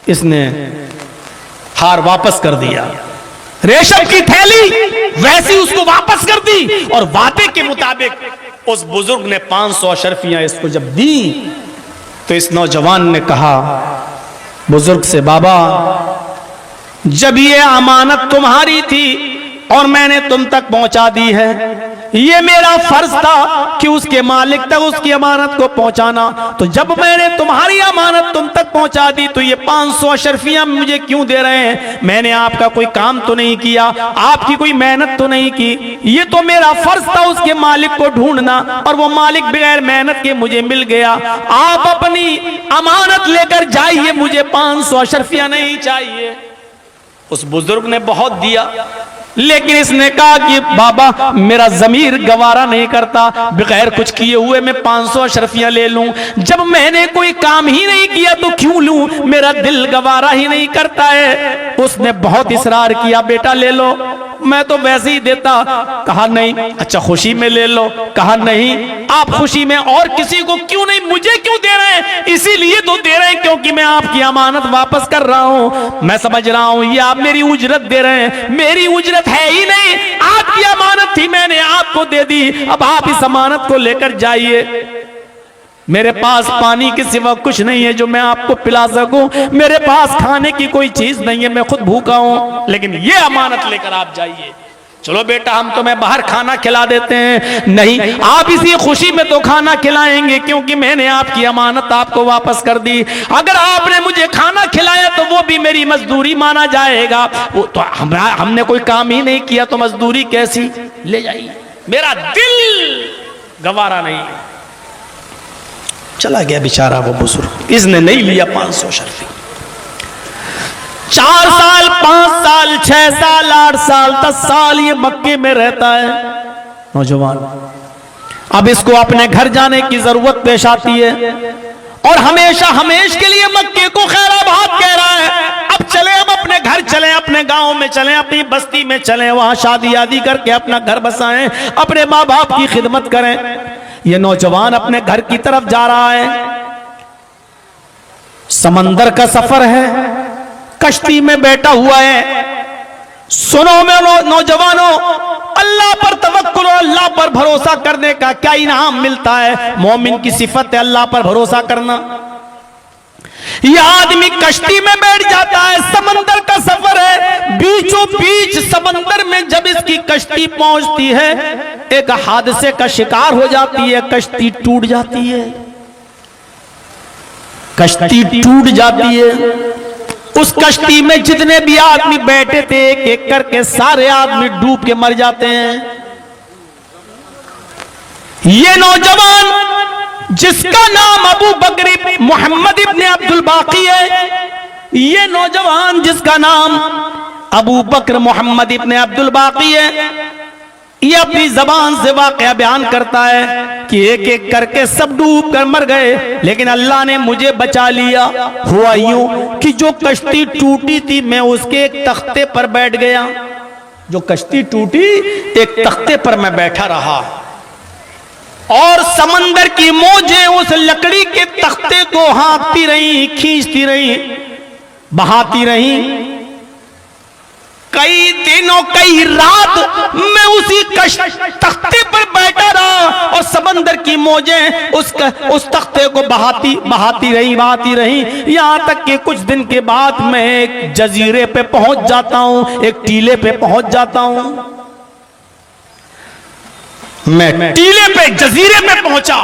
इसने हार वापस कर दिया, रेशम की थैली वैसी उसको वापस कर दी और वादे के मुताबिक उस बुजुर्ग ने 500 अशरफियां इसको जब दी तो इस नौजवान ने कहा बुजुर्ग से, बाबा जब ये अमानत तुम्हारी थी और मैंने तुम तक पहुंचा दी है, ये मेरा फर्ज था कि उसके मालिक तक उसकी अमानत को पहुंचाना, तो जब मैंने तुम्हारी अमानत तुम तक पहुंचा दी तो ये 500 अशरफियां मुझे क्यों दे रहे हैं? मैंने आपका कोई काम तो नहीं किया, आपकी कोई मेहनत तो नहीं की, ये तो मेरा फर्ज था उसके मालिक को ढूंढना और वो मालिक बगैर मेहनत के मुझे मिल गया। आप अपनी अमानत लेकर जाइए, मुझे 500 अशरफियां नहीं चाहिए। उस बुजुर्ग ने बहुत दिया, लेकिन इसने कहा कि बाबा मेरा जमीर गवारा नहीं करता बगैर कुछ किए हुए मैं 500 अशरफियां ले लूं, जब मैंने कोई काम ही नहीं किया तो क्यों लूं, मेरा दिल गवारा ही नहीं करता है। उसने बहुत इसरार किया, बेटा ले लो, मैं तो वैसे ही देता। कहा नहीं। अच्छा खुशी में ले लो। कहा नहीं, आप खुशी में और किसी को क्यों नहीं, मुझे क्यों दे रहे हैं? इसीलिए तो दे रहे हैं क्योंकि मैं आपकी अमानत वापस कर रहा हूं। मैं समझ रहा हूं ये आप मेरी उजरत दे रहे हैं, मेरी उजरत है ही नहीं, आपकी अमानत थी, मैंने आपको दे दी, अब आप इस अमानत को लेकर जाइए। मेरे पास पानी के सिवा कुछ नहीं है जो मैं आपको पिला सकूं, मेरे पास खाने की कोई चीज नहीं है, मैं खुद भूखा हूं, लेकिन ये अमानत लेकर आप जाइए। चलो बेटा हम तुम्हें बाहर खाना खिला देते हैं। नहीं, आप इसी खुशी में तो खाना खिलाएंगे क्योंकि मैंने आपकी अमानत आपको वापस कर दी। अगर आपने मुझे खाना खिलाया तो वो भी मेरी मजदूरी माना जाएगा, वो तो हमने कोई काम ही नहीं किया तो मजदूरी कैसी? ले जाइए, मेरा दिल गवारा नहीं। चला गया बेचारा वो बुजुर्ग, इसने नहीं लिया 500 अशरफी। 4 साल, 5 साल, 6 साल, 8 साल, 10 साल ये मक्के में रहता है नौजवान। अब इसको अपने घर जाने की जरूरत पेश आती है और हमेशा हमेश के लिए मक्के को खैराबाद कह रहा है। अब चले, हम अपने घर चले, अपने गांव में चले, अपनी बस्ती में चले, वहां शादी आदि करके अपना घर बसाएं, अपने माँ बाप की खिदमत करें। ये नौजवान अपने घर की तरफ जा रहा है, समंदर का सफर है, कश्ती में बैठा हुआ है। सुनो मेरे नौजवानों, अल्लाह पर तवक्कुल, अल्लाह पर भरोसा करने का क्या इनाम मिलता है। मोमिन की सिफत है अल्लाह पर भरोसा करना। यह आदमी कश्ती में बैठ जाता है, समंदर का सफर है, बीचों बीच समंदर में जब इसकी कश्ती पहुंचती है एक हादसे का शिकार हो जाती है, कश्ती टूट जाती है, कश्ती टूट जाती है। उस कश्ती में जितने भी आदमी बैठे थे एक एक करके सारे आदमी डूब के मर जाते हैं। ये नौजवान जिसका नाम अबू बकर मोहम्मद इब्ने अब्दुल बाकी है, ये नौजवान जिसका नाम अबू बकर मोहम्मद इब्ने अब्दुल बाकी है, ये अपनी जबान से वाकया बयान करता है कि एक एक करके सब डूब कर मर गए, लेकिन अल्लाह ने मुझे बचा लिया। हुआ यूं कि जो कश्ती टूटी थी मैं उसके एक तख्ते पर बैठ गया, जो कश्ती टूटी एक तख्ते पर मैं बैठा रहा और समंदर की मौजें उस लकड़ी के तख्ते को हाँकती रही, खींचती रही, बहाती रही। कई दिनों कई रात मैं उसी तख्ते पर बैठा रहा और समंदर की मौजें उस तख्ते को बहाती रही, यहां तक कि कुछ दिन के बाद मैं एक जजीरे पे पहुंच जाता हूं, एक टीले पे पहुंच जाता हूं। मैं टीले पे जजीरे पे पहुंचा,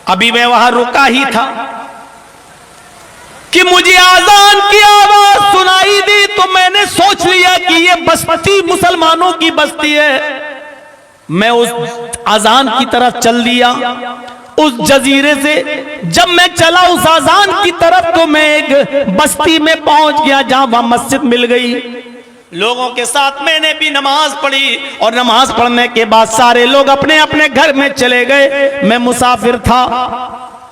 अभी मैं वहां रुका ही था कि मुझे आजान की आवाज सुनाई दी। तो मैंने सोच लिया कि ये बस्ती मुसलमानों की बस्ती है। मैं उस आजान की तरफ चल दिया। उस जजीरे से जब मैं चला उस आजान की तरफ, तो मैं एक बस्ती में पहुंच गया जहां वहां मस्जिद मिल गई। लोगों के साथ मैंने भी नमाज पढ़ी और नमाज पढ़ने के बाद सारे लोग अपने अपने घर में चले गए। मैं मुसाफिर था,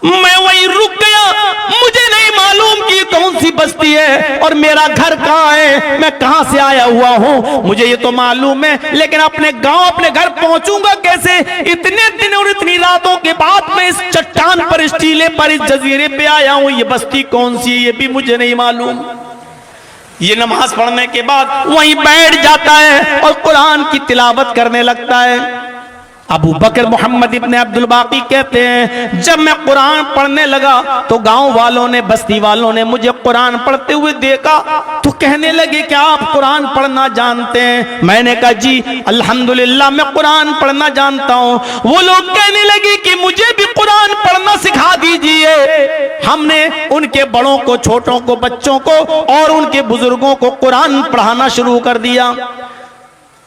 मैं वहीं रुक गया। मुझे नहीं मालूम कि कौन सी बस्ती है और मेरा घर कहाँ है, मैं कहां से आया हुआ हूं। मुझे ये तो मालूम है, लेकिन अपने गांव अपने घर पहुंचूंगा कैसे? इतने दिन और इतनी रातों के बाद मैं इस चट्टान पर, इस टीले पर, इस जजीरे पे आया हूं। ये बस्ती कौन सी है ये भी मुझे नहीं मालूम। ये नमाज पढ़ने के बाद वहीं बैठ जाता है और कुरान की तिलावत करने लगता है। अबू बकर मोहम्मद इब्ने अब्दुल बाकी कहते हैं, जब मैं कुरान पढ़ने लगा तो गांव वालों ने, बस्ती वालों ने मुझे कुरान पढ़ते हुए देखा तो कहने लगे क्या आप कुरान पढ़ना जानते हैं? मैंने कहा जी अल्हम्दुलिल्लाह मैं कुरान पढ़ना जानता हूं। वो लोग कहने लगे कि मुझे भी कुरान पढ़ना सिखा दीजिए। हमने उनके बड़ों को, छोटों को, बच्चों को और उनके बुजुर्गों को कुरान पढ़ाना शुरू कर दिया।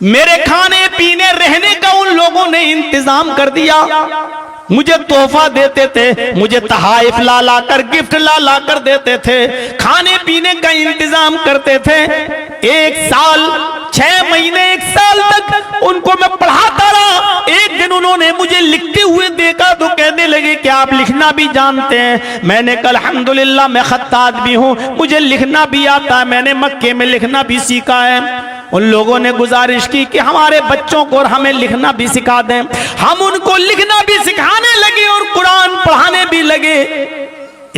मेरे खाने पीने रहने का उन लोगों ने इंतजाम कर दिया। मुझे तोहफा देते थे, मुझे तहाइफ ला ला कर, गिफ्ट ला ला कर देते थे, खाने पीने का इंतजाम करते थे। 1 साल 6 महीने 1 साल तक उनको मैं पढ़ाता रहा। एक दिन उन्होंने मुझे लिखते हुए देखा तो कहने लगे कि आप लिखना भी जानते हैं? मैंने कहा अल्हम्दुलिल्लाह मैं खत्तात भी हूं, मुझे लिखना भी आता है, मैंने मक्के में लिखना भी सीखा है। उन लोगों ने गुजारिश की कि हमारे बच्चों को और हमें लिखना भी सिखा दें। हम उनको लिखना भी सिखाने लगे और कुरान पढ़ाने भी लगे।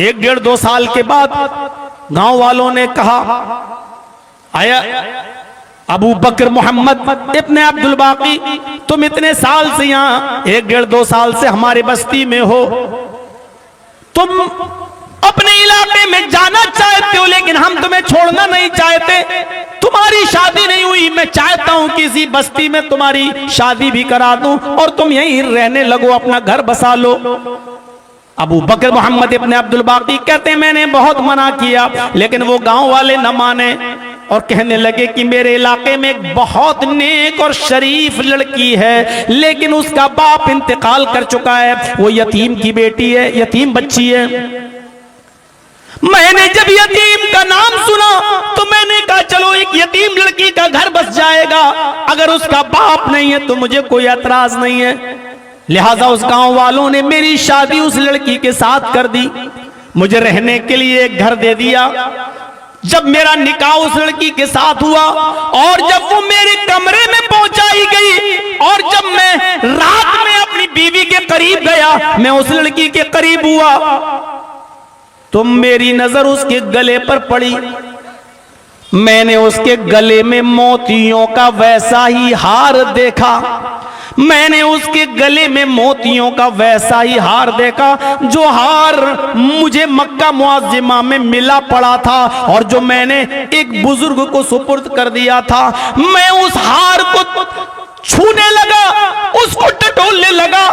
1 डेढ़ 2 साल के बाद गांव वालों ने कहा, आया अबू बकर मोहम्मद इब्ने अब्दुल बाकी, तुम इतने साल से यहाँ 1 डेढ़ 2 साल से हमारे बस्ती में हो, तुम अपने इलाके में जाना चाहते हो लेकिन हम तुम्हें छोड़ना नहीं चाहते। तुम्हारी शादी नहीं हुई, मैं चाहता हूं कि इसी बस्ती में तुम्हारी शादी भी करा दूं और तुम यहीं रहने लगो, अपना घर बसा लो। अबू बकर मोहम्मद इब्ने अब्दुल बाकी कहते हैं मैंने बहुत मना किया लेकिन वो गांव वाले न माने और कहने लगे कि मेरे इलाके में एक बहुत नेक और शरीफ लड़की है लेकिन उसका बाप इंतकाल कर चुका है, वो यतीम की बेटी है, यतीम बच्ची है। मैंने जब यतीम का नाम सुना तो मैंने कहा चलो एक यतीम लड़की का घर बस जाएगा, अगर उसका बाप नहीं है तो मुझे कोई एतराज नहीं है। लिहाजा उस गांव वालों ने मेरी शादी उस लड़की के साथ कर दी, मुझे रहने के लिए एक घर दे दिया। जब मेरा निकाह उस लड़की के साथ हुआ और जब वो मेरे कमरे में पहुंचाई गई और जब मैं रात में अपनी बीवी के करीब गया, मैं उस लड़की के करीब हुआ तो मेरी नजर उसके गले पर पड़ी। मैंने उसके गले में मोतियों का वैसा ही हार देखा, मैंने उसके गले में मोतियों का वैसा ही हार देखा जो हार मुझे मक्का मुअज्जिमा में मिला पड़ा था और जो मैंने एक बुजुर्ग को सुपुर्द कर दिया था। मैं उस हार को छूने लगा, उसको टटोलने लगा।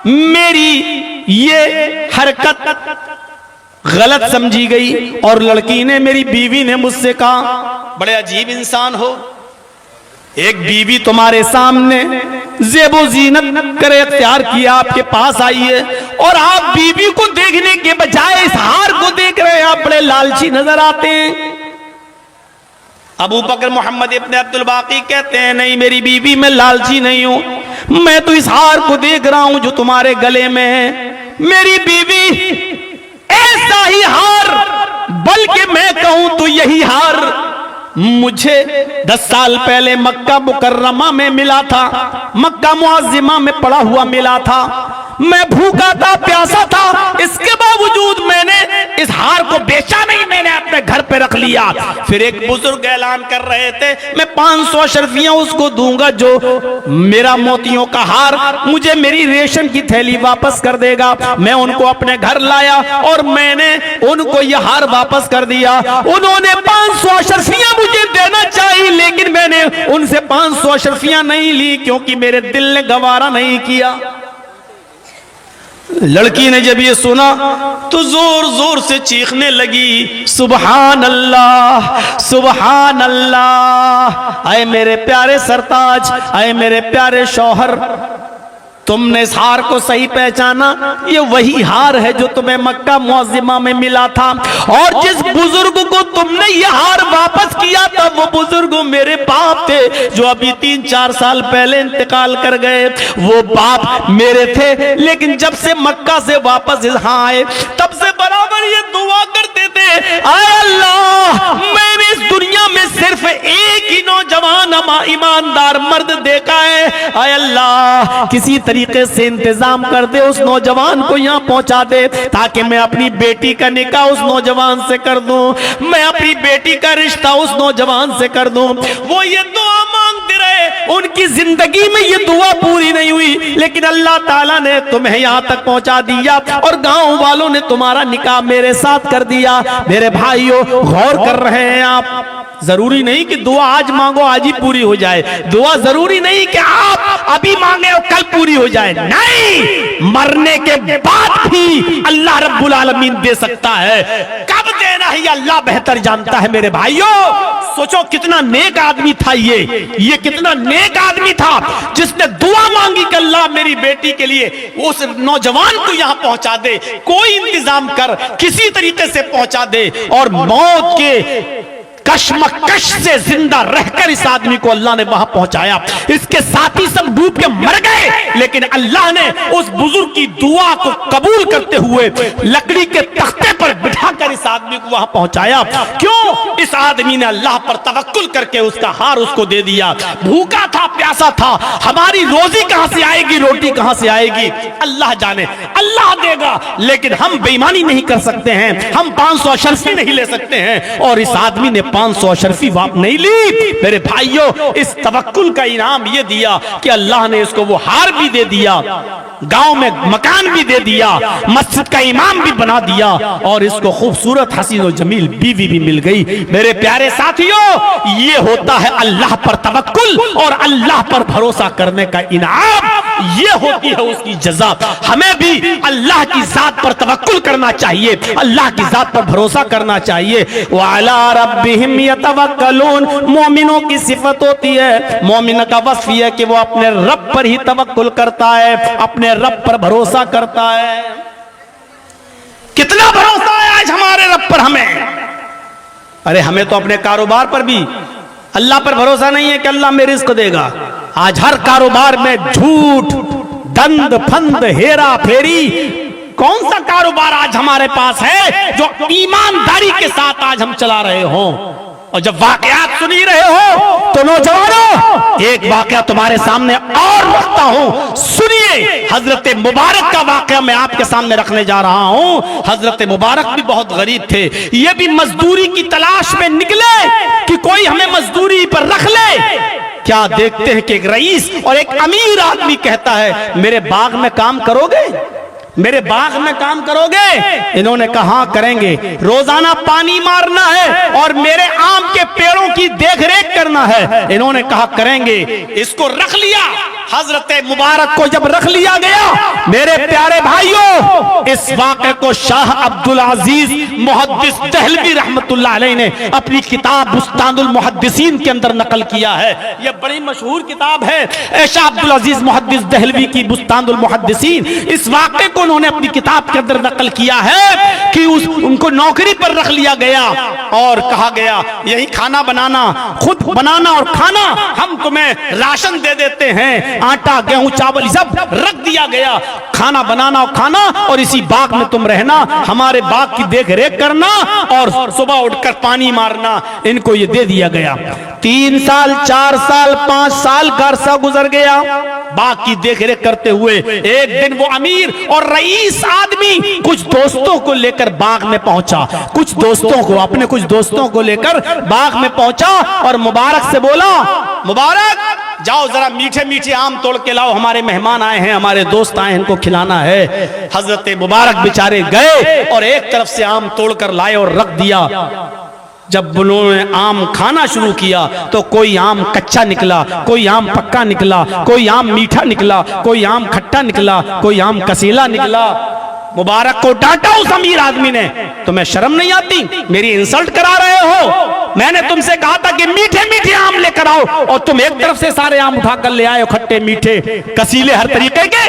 मेरी ये हरकत गलत समझी गई और लड़की ने, मेरी बीवी ने मुझसे कहा बड़े अजीब इंसान हो, एक बीवी तुम्हारे सामने ज़ेबो ज़ीनत करे इख्तियार किया आपके पास आई है और आप बीवी को देखने के बजाय इस हार को देख रहे हैं, आप बड़े लालची नजर आते हैं। अबू बकर मोहम्मद इब्ने अब्दुल बाकी कहते हैं नहीं मेरी बीवी मैं लालची नहीं हूं, मैं तो इस हार को देख रहा हूं जो तुम्हारे गले में है। मेरी बीवी ऐसा ही हार, बल्कि मैं कहूं तो यही हार मुझे 10 साल पहले मक्का मुकर्रमा में मिला था, मक्का मुअज्जिमा में पड़ा हुआ मिला था। मैं भूखा था, प्यासा था, इसके बावजूद मैंने इस हार को बेचा नहीं, मैंने अपने घर पे रख लिया। फिर एक बुजुर्ग ऐलान कर रहे थे, मैं 500 अशरफियां उसको दूंगा जो मेरा मोतियों का हार मुझे मेरी रेशम की थैली वापस कर देगा। मैं उनको अपने घर लाया और मैंने उनको यह हार वापस कर दिया। उन्होंने 500 अशरफियां मुझे देना चाहिए, लेकिन मैंने उनसे 500 अशरफियां नहीं ली, क्योंकि मेरे दिल ने गवारा नहीं किया। लड़की ने जब ये सुना तो जोर जोर से चीखने लगी, सुबहान अल्लाह, सुबहान अल्लाह। आए मेरे प्यारे सरताज, आए मेरे प्यारे शौहर, तुमने इस हार को सही पहचाना। ये वही हार है जो तुम्हें मक्का मुअज्जिमा में मिला था, और जिस बुजुर्ग को तुमने ये हार वापस किया था वो बुजुर्ग मेरे बाप थे, जो अभी 3-4 साल पहले इंतकाल कर गए। वो बाप मेरे थे, लेकिन जब से मक्का से वापस यहाँ आए तब से बराबर ये दुआ करते थे, आए अल्लाह, मैंने इस दुनिया में सिर्फ एक ही नौजवान ईमानदार मर्द देखा है। आए अल्लाह, किसी तरीके से इंतजाम कर दे, उस नौजवान को यहाँ पहुंचा दे, ताकि मैं अपनी बेटी का निकाह उस नौजवान से कर दूं, मैं अपनी बेटी का रिश्ता उस नौजवान से कर दूं। वो ये दुआ मांगते रहे, उनकी जिंदगी में ये दुआ पूरी नहीं हुई, लेकिन अल्लाह ताला ने तुम्हें यहाँ तक पहुंचा दिया और गांव वालों ने तुम्हारा निकाह मेरे साथ कर दिया। मेरे भाइयों, गौर कर रहे हैं आप, जरूरी नहीं कि दुआ आज मांगो आज ही पूरी हो जाए। दुआ जरूरी नहीं कि आप अभी मांगे और कल पूरी हो जाए, नहीं, मरने के बाद भी अल्लाह रब्बुल आलमीन दे सकता है। कब देना है ये अल्लाह बेहतर जानता है। मेरे भाइयों, सोचो कितना नेक आदमी था ये कितना नेक आदमी था जिसने दुआ मांगी कि अल्लाह मेरी बेटी के लिए उस नौजवान को यहां पहुंचा दे, कोई इंतजाम कर, किसी तरीके से पहुंचा दे, और मौत के कश्मकश से जिंदा रहकर इस आदमी को अल्लाह ने वहां पहुंचाया। इसके साथी सब डूब के मर गए, लेकिन अल्लाह ने उस बुजुर्ग की दुआ को कबूल करते हुए लकड़ी के तख्ते पर बिठाकर इस आदमी को वहां पहुंचाया। क्यों? इस आदमी ने अल्लाह पर तवक्कुल करके उसका हार उसको दे दिया। भूखा था, प्यासा था, हमारी रोजी कहां से आएगी, रोटी कहां से आएगी, अल्लाह जाने, अल्लाह देगा, लेकिन हम बेईमानी नहीं कर सकते हैं, हम 500 अशरफी नहीं ले सकते हैं। और इस आदमी ने 500 अशरफी वाप नहीं ली। मेरे भाइयों, इस तवक्कुल का इनाम ये दिया कि अल्लाह ने इसको वो हार भी दे दिया, गांव में मकान भी दे दिया, मस्जिद का इमाम भी बना दिया, और इसको खूबसूरत हसीन और जमील बीवी भी मिल गई। मेरे प्यारे साथियों, ये होता है अल्लाह पर तवक्कुल और अल्लाह पर भरोसा करने का इनाम, ये होती है उसकी जज़ा। हमें भी अल्लाह की जात पर तवक्कुल करना चाहिए, अल्लाह की जात पर भरोसा करना चाहिए। व अला रब्बिहिम यतवक्कलून, मोमिनों की सिफत होती है, मोमिन का वस्फ यह है कि वो अपने रब पर ही तवक्कुल करता है, अपने रब पर भरोसा करता है। कितना भरोसा है आज हमारे रब पर हमें? अरे हमें तो अपने कारोबार पर भी अल्लाह पर भरोसा नहीं है कि अल्लाह में रिज़्क देगा। आज हर कारोबार में झूठ, दंद फंद, हेरा फेरी, कौन सा कारोबार आज हमारे पास है जो ईमानदारी के साथ आज हम चला रहे हो? और जब वाकयात सुन ही रहे हो तो नौजवानों, एक वाकया तुम्हारे सामने और रखता हूं, सुनिए। हजरत मुबारक का वाकया मैं आपके सामने रखने जा रहा हूं। हजरत मुबारक भी बहुत गरीब थे, ये भी मजदूरी की तलाश में निकले कि कोई हमें मजदूरी पर रख ले। क्या देखते हैं कि एक रईस और एक अमीर आदमी कहता है, मेरे बाग में काम करोगे, मेरे बाग में काम करोगे? इन्होंने कहा करेंगे, रोजाना पानी मारना है और मेरे आम के पेड़ों की देखरेख करना है। इन्होंने कहा करेंगे। इसको रख लिया, हजरत मुबारक को जब रख लिया गया, मेरे प्यारे भाइयों, इस वाक़े को शाह अब्दुल अजीज मुहद्दिस दहलवी रहमतुल्लाह अलैह ने अपनी किताब बुस्तानुल मुहद्दिसीन के अंदर नकल किया है। यह बड़ी मशहूर किताब है, शाह अब्दुल अजीज मुहद्दिस दहलवी की बुस्तानुल मुहद्दिसीन। इस वाक़े को उन्होंने अपनी किताब के अंदर नकल किया है कि उनको नौकरी पर रख लिया गया और कहा गया, यही खाना बनाना, खुद बनाना और खाना, हम तुम्हें राशन दे देते हैं, आटा गेहूं चावल सब रख दिया गया, खाना बनाना और खाना, और इसी बाग में तुम रहना, हमारे बाग की देख रेख करना और सुबह उठकर पानी मारना। इनको ये दे दिया गया। 3 साल 4 साल 5 साल का अरसा गुजर गया बाग की देख रेख करते हुए। एक दिन वो अमीर और रईस आदमी कुछ दोस्तों को लेकर बाग में पहुंचा, कुछ दोस्तों को, अपने कुछ दोस्तों को लेकर बाग में पहुंचा और मुबारक से बोला, मुबारक जाओ जरा मीठे मीठे आम तोड़ के लाओ, हमारे मेहमान आए हैं, हमारे दोस्त आए हैं, इनको खिलाना है। हजरत मुबारक बेचारे गए और एक तरफ से आम तोड़कर लाए और रख दिया। जब उन्होंने आम खाना शुरू किया तो कोई आम कच्चा निकला, कोई आम पक्का निकला, कोई आम मीठा निकला, कोई आम खट्टा निकला, कोई आम कसीला निकला। मुबारक को डांटा उस अमीर आदमी ने, तुम्हें शर्म नहीं आती, मेरी इंसल्ट करा रहे हो? मैंने तुमसे कहा था कि मीठे मीठे आम लेकर आओ और तुम एक तरफ से सारे आम उठाकर ले आए हो, खट्टे मीठे कसीले हर तरीके के।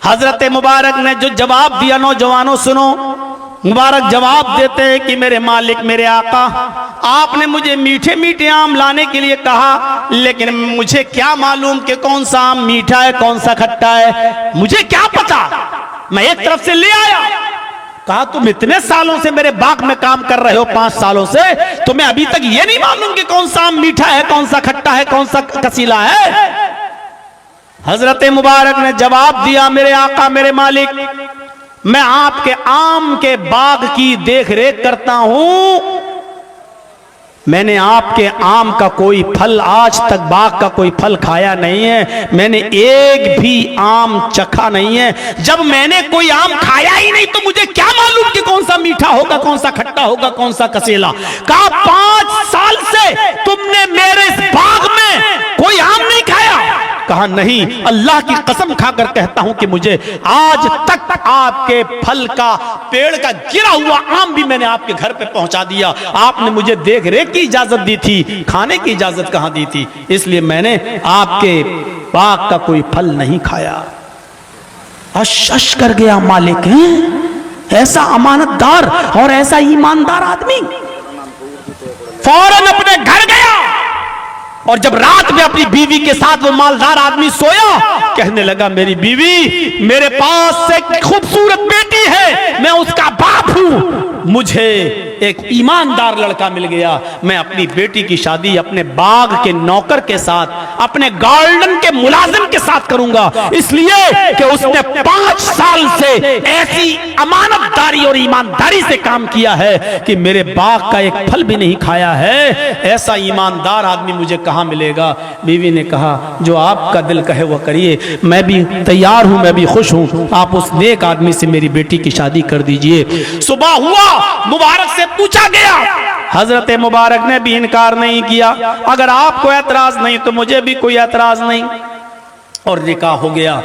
हजरत मुबारक ने जो जवाब दिया, नौजवानों सुनो, मुबारक जवाब देते हैं कि मेरे मालिक, मेरे आका, आपने मुझे मीठे मीठे आम लाने के लिए कहा, लेकिन मुझे क्या मालूम कि कौन सा आम मीठा है कौन सा खट्टा है, मुझे क्या पता, मैं एक तरफ से ले आया। कहा तुम इतने सालों से मेरे बाग में काम कर रहे हो, 5 सालों से, तुम्हें अभी तक ये नहीं मालूम कि कौन सा आम मीठा है कौन सा खट्टा है कौन सा कसीला है? हजरत मुबारक ने जवाब दिया, मेरे आका, मेरे मालिक, मैं आपके आम के बाग की देख रेख करता हूं, मैंने आपके आम का कोई फल, आज तक बाग का कोई फल खाया नहीं है, मैंने एक भी आम चखा नहीं है। जब मैंने कोई आम खाया ही नहीं तो मुझे क्या मालूम कि कौन सा मीठा होगा कौन सा खट्टा होगा कौन सा कसेला। कहा 5 साल से तुमने मेरे इस बाग में कोई आम नहीं खाया? कहा नहीं, अल्लाह की कसम खाकर कहता हूं कि मुझे आज तक आपके फल का, पेड़ का गिरा हुआ आम भी मैंने आपके घर पे पहुंचा दिया। आपने मुझे देख रेख की इजाजत दी थी, खाने की इजाजत कहां दी थी, इसलिए मैंने आपके बाग का कोई फल नहीं खाया। अश कर गया मालिक, है ऐसा अमानतदार और ऐसा ईमानदार आदमी। फौरन अपने घर गया और जब रात में अपनी बीवी के साथ वो मालदार आदमी सोया, कहने लगा, मेरी बीवी, मेरे पास एक खूबसूरत बेटी है, मैं उसका बाप हूं, मुझे एक ईमानदार लड़का मिल गया, मैं अपनी बेटी की शादी अपने बाग के नौकर के साथ, अपने गार्डन के मुलाजिम के साथ करूंगा, इसलिए कि उसने 5 साल से ऐसी अमानतदारी और ईमानदारी से काम किया है कि मेरे बाग का एक फल भी नहीं खाया है। ऐसा ईमानदार आदमी मुझे कहां मिलेगा? बीवी ने कहा, जो आपका दिल कहे वो करिए, मैं भी तैयार हूं, मैं भी खुश हूं, आप उस नेक आदमी से मेरी बेटी की शादी कर दीजिए। सुबह हुआ, मुबारक से पूछा गया, हजरत मुबारक ने भी इनकार नहीं किया, अगर आपको एतराज नहीं तो मुझे भी कोई एतराज नहीं, और निकाह हो गया।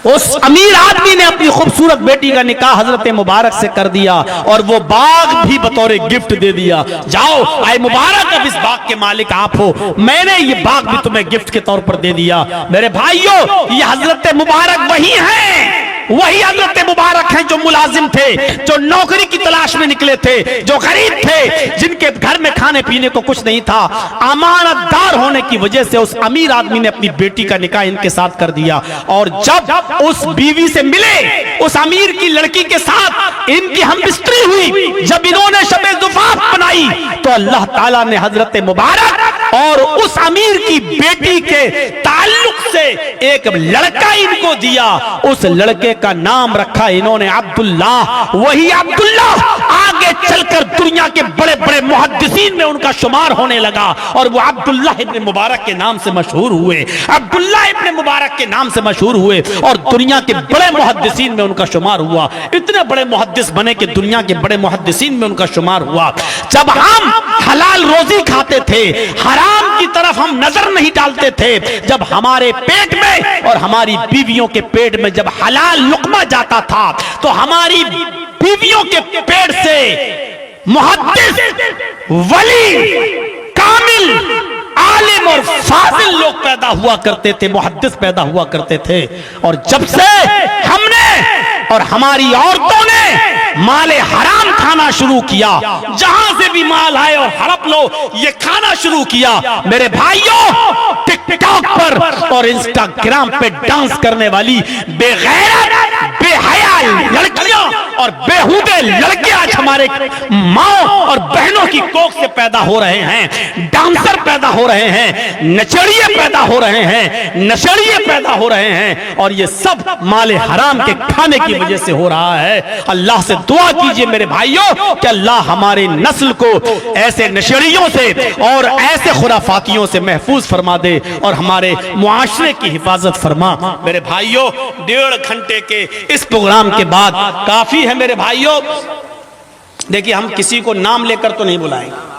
उस अमीर आदमी ने अपनी खूबसूरत बेटी का निकाह हजरत मुबारक से कर दिया और वो बाग भी बतौर गिफ्ट दे दिया। जाओ आए मुबारक, अब इस बाग के मालिक आप हो, मैंने ये बाग भी तुम्हें गिफ्ट के तौर पर दे दिया। मेरे भाइयों, ये हजरत मुबारक वही हैं, वही हजरत मुबारक हैं जो मुलाजिम थे, जो नौकरी की तलाश में निकले थे, जो गरीब थे, जिनके घर में खाने पीने को कुछ नहीं था। अमानतदार होने की वजह से उस अमीर आदमी ने अपनी बेटी का निकाह इनके साथ कर दिया। और जब उस बीवी से मिले, उस अमीर की लड़की के साथ इनकी हमबिस्तरी हुई, जब इन्होंने शबे ज़ुफ़ाफ़ बनाई, तो अल्लाह ताला ने हजरत मुबारक और उस अमीर की बेटी के ताल्लुक से एक लड़का इनको दिया। उस लड़के का नाम रखा इन्होंने अब्दुल्ला। वही अब्दुल्ला आगे चलकर दुनिया के बड़े बड़े मुहद्दिसीन में उनका शुमार होने लगा और वो अब्दुल्ला इब्न मुबारक के नाम से मशहूर हुए। अब्दुल्ला इब्न मुबारक के नाम से मशहूर हुए और दुनिया के बड़े मुहद्दिसीन में उनका शुमार हुआ। इतने बड़े मुहद्दिस बने कि दुनिया के बड़े मुहद्दिसीन में उनका शुमार हुआ। जब हम हलाल रोजी खाते थे, हराम की तरफ हम नजर नहीं डालते थे, जब हमारे पेट में और हमारी बीवियों के पेट में जब हलाल लुक़मा जाता था, तो हमारी बीवियों के पेट से मुहद्दिस, वली, कामिल, आलिम और फाजिल लोग पैदा हुआ करते थे, मुहद्दिस पैदा हुआ करते थे। और जब से हमने और हमारी औरतों ने माले हराम खाना शुरू किया, जहां से भी माल आए और हड़प लो, ये खाना शुरू किया, मेरे भाइयों, टिकटॉक पर और इंस्टाग्राम पे डांस करने वाली बेगैरत बेहया लड़कियां और बेहुदे लड़के आज हमारे माँ और बहनों की कोख से पैदा हो रहे हैं। डांसर पैदा हो रहे हैं, नचड़िए पैदा हो रहे हैं, नशड़िए पैदा हो रहे हैं, और ये सब माले हराम के खाने की वजह से हो रहा है। अल्लाह से दुआ कीजिए मेरे भाइयों कि अल्लाह हमारी नस्ल को ऐसे नशड़ियों से और ऐसे खुराफातियों से महफूज फरमा दे और हमारे मुआशरे की हिफाजत फरमा। मेरे भाइयों, 1.5 घंटे के इस प्रोग्राम के बाद काफी है मेरे भाइयों। देखिए, हम किसी को नाम लेकर तो नहीं बुलाएंगे,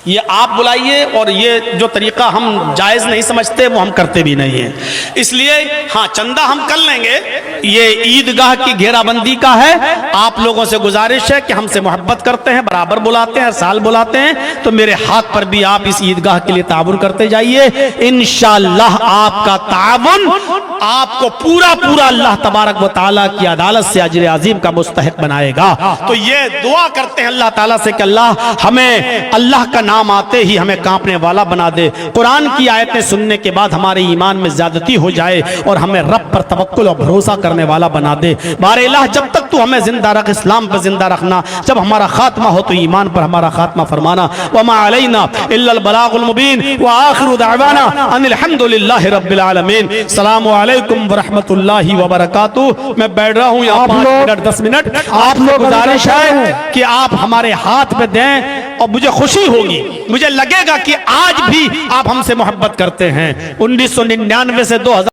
ये आप बुलाइए, और ये जो तरीका हम जायज नहीं समझते वो हम करते भी नहीं है। इसलिए हाँ, चंदा हम कर लेंगे, ये ईदगाह की घेराबंदी का है। आप लोगों से गुजारिश है कि हमसे मोहब्बत करते हैं, बराबर बुलाते हैं, हर साल बुलाते हैं, तो मेरे हाथ पर भी आप इस ईदगाह के लिए ताउन करते जाइए। इंशाअल्लाह आपका ताउन आपको पूरा पूरा अल्लाह तबारक व तआला की अदालत से अजर अजीम का मुस्तहिक बनाएगा। तो ये दुआ करते हैं अल्लाह ताला से कि अल्लाह हमें अल्लाह का नाम आते ही हमें कांपने वाला बना दे, कुरान की आयतें सुनने के बाद हमारे ईमान में ज्यादती हो जाए और हमें रब पर तवक्कुल और भरोसा करने वाला बना दे। बारे इलाह, जब तक तू हमें जिंदा रख, इस्लाम पर जिंदा रखना, जब हमारा खात्मा हो तो ईमान पर हमारा खात्मा फरमाना। वमा अलैना इल्लल बलागुल मुबीन व आखिरु दअवाना अनिल हम्दुलिल्लाहि रब्बिल आलमीन। अस्सलामु अलैकुम व रहमतुल्लाहि व बरकातुहू। मैं बैठ रहा हूँ यहाँ 5 मिनट 10 मिनट। आप लोग गुजारिश है कि आप हमारे हाथ में दें और मुझे खुशी होगी, मुझे लगेगा कि आज भी आप हमसे मोहब्बत करते हैं। 1999 से 2000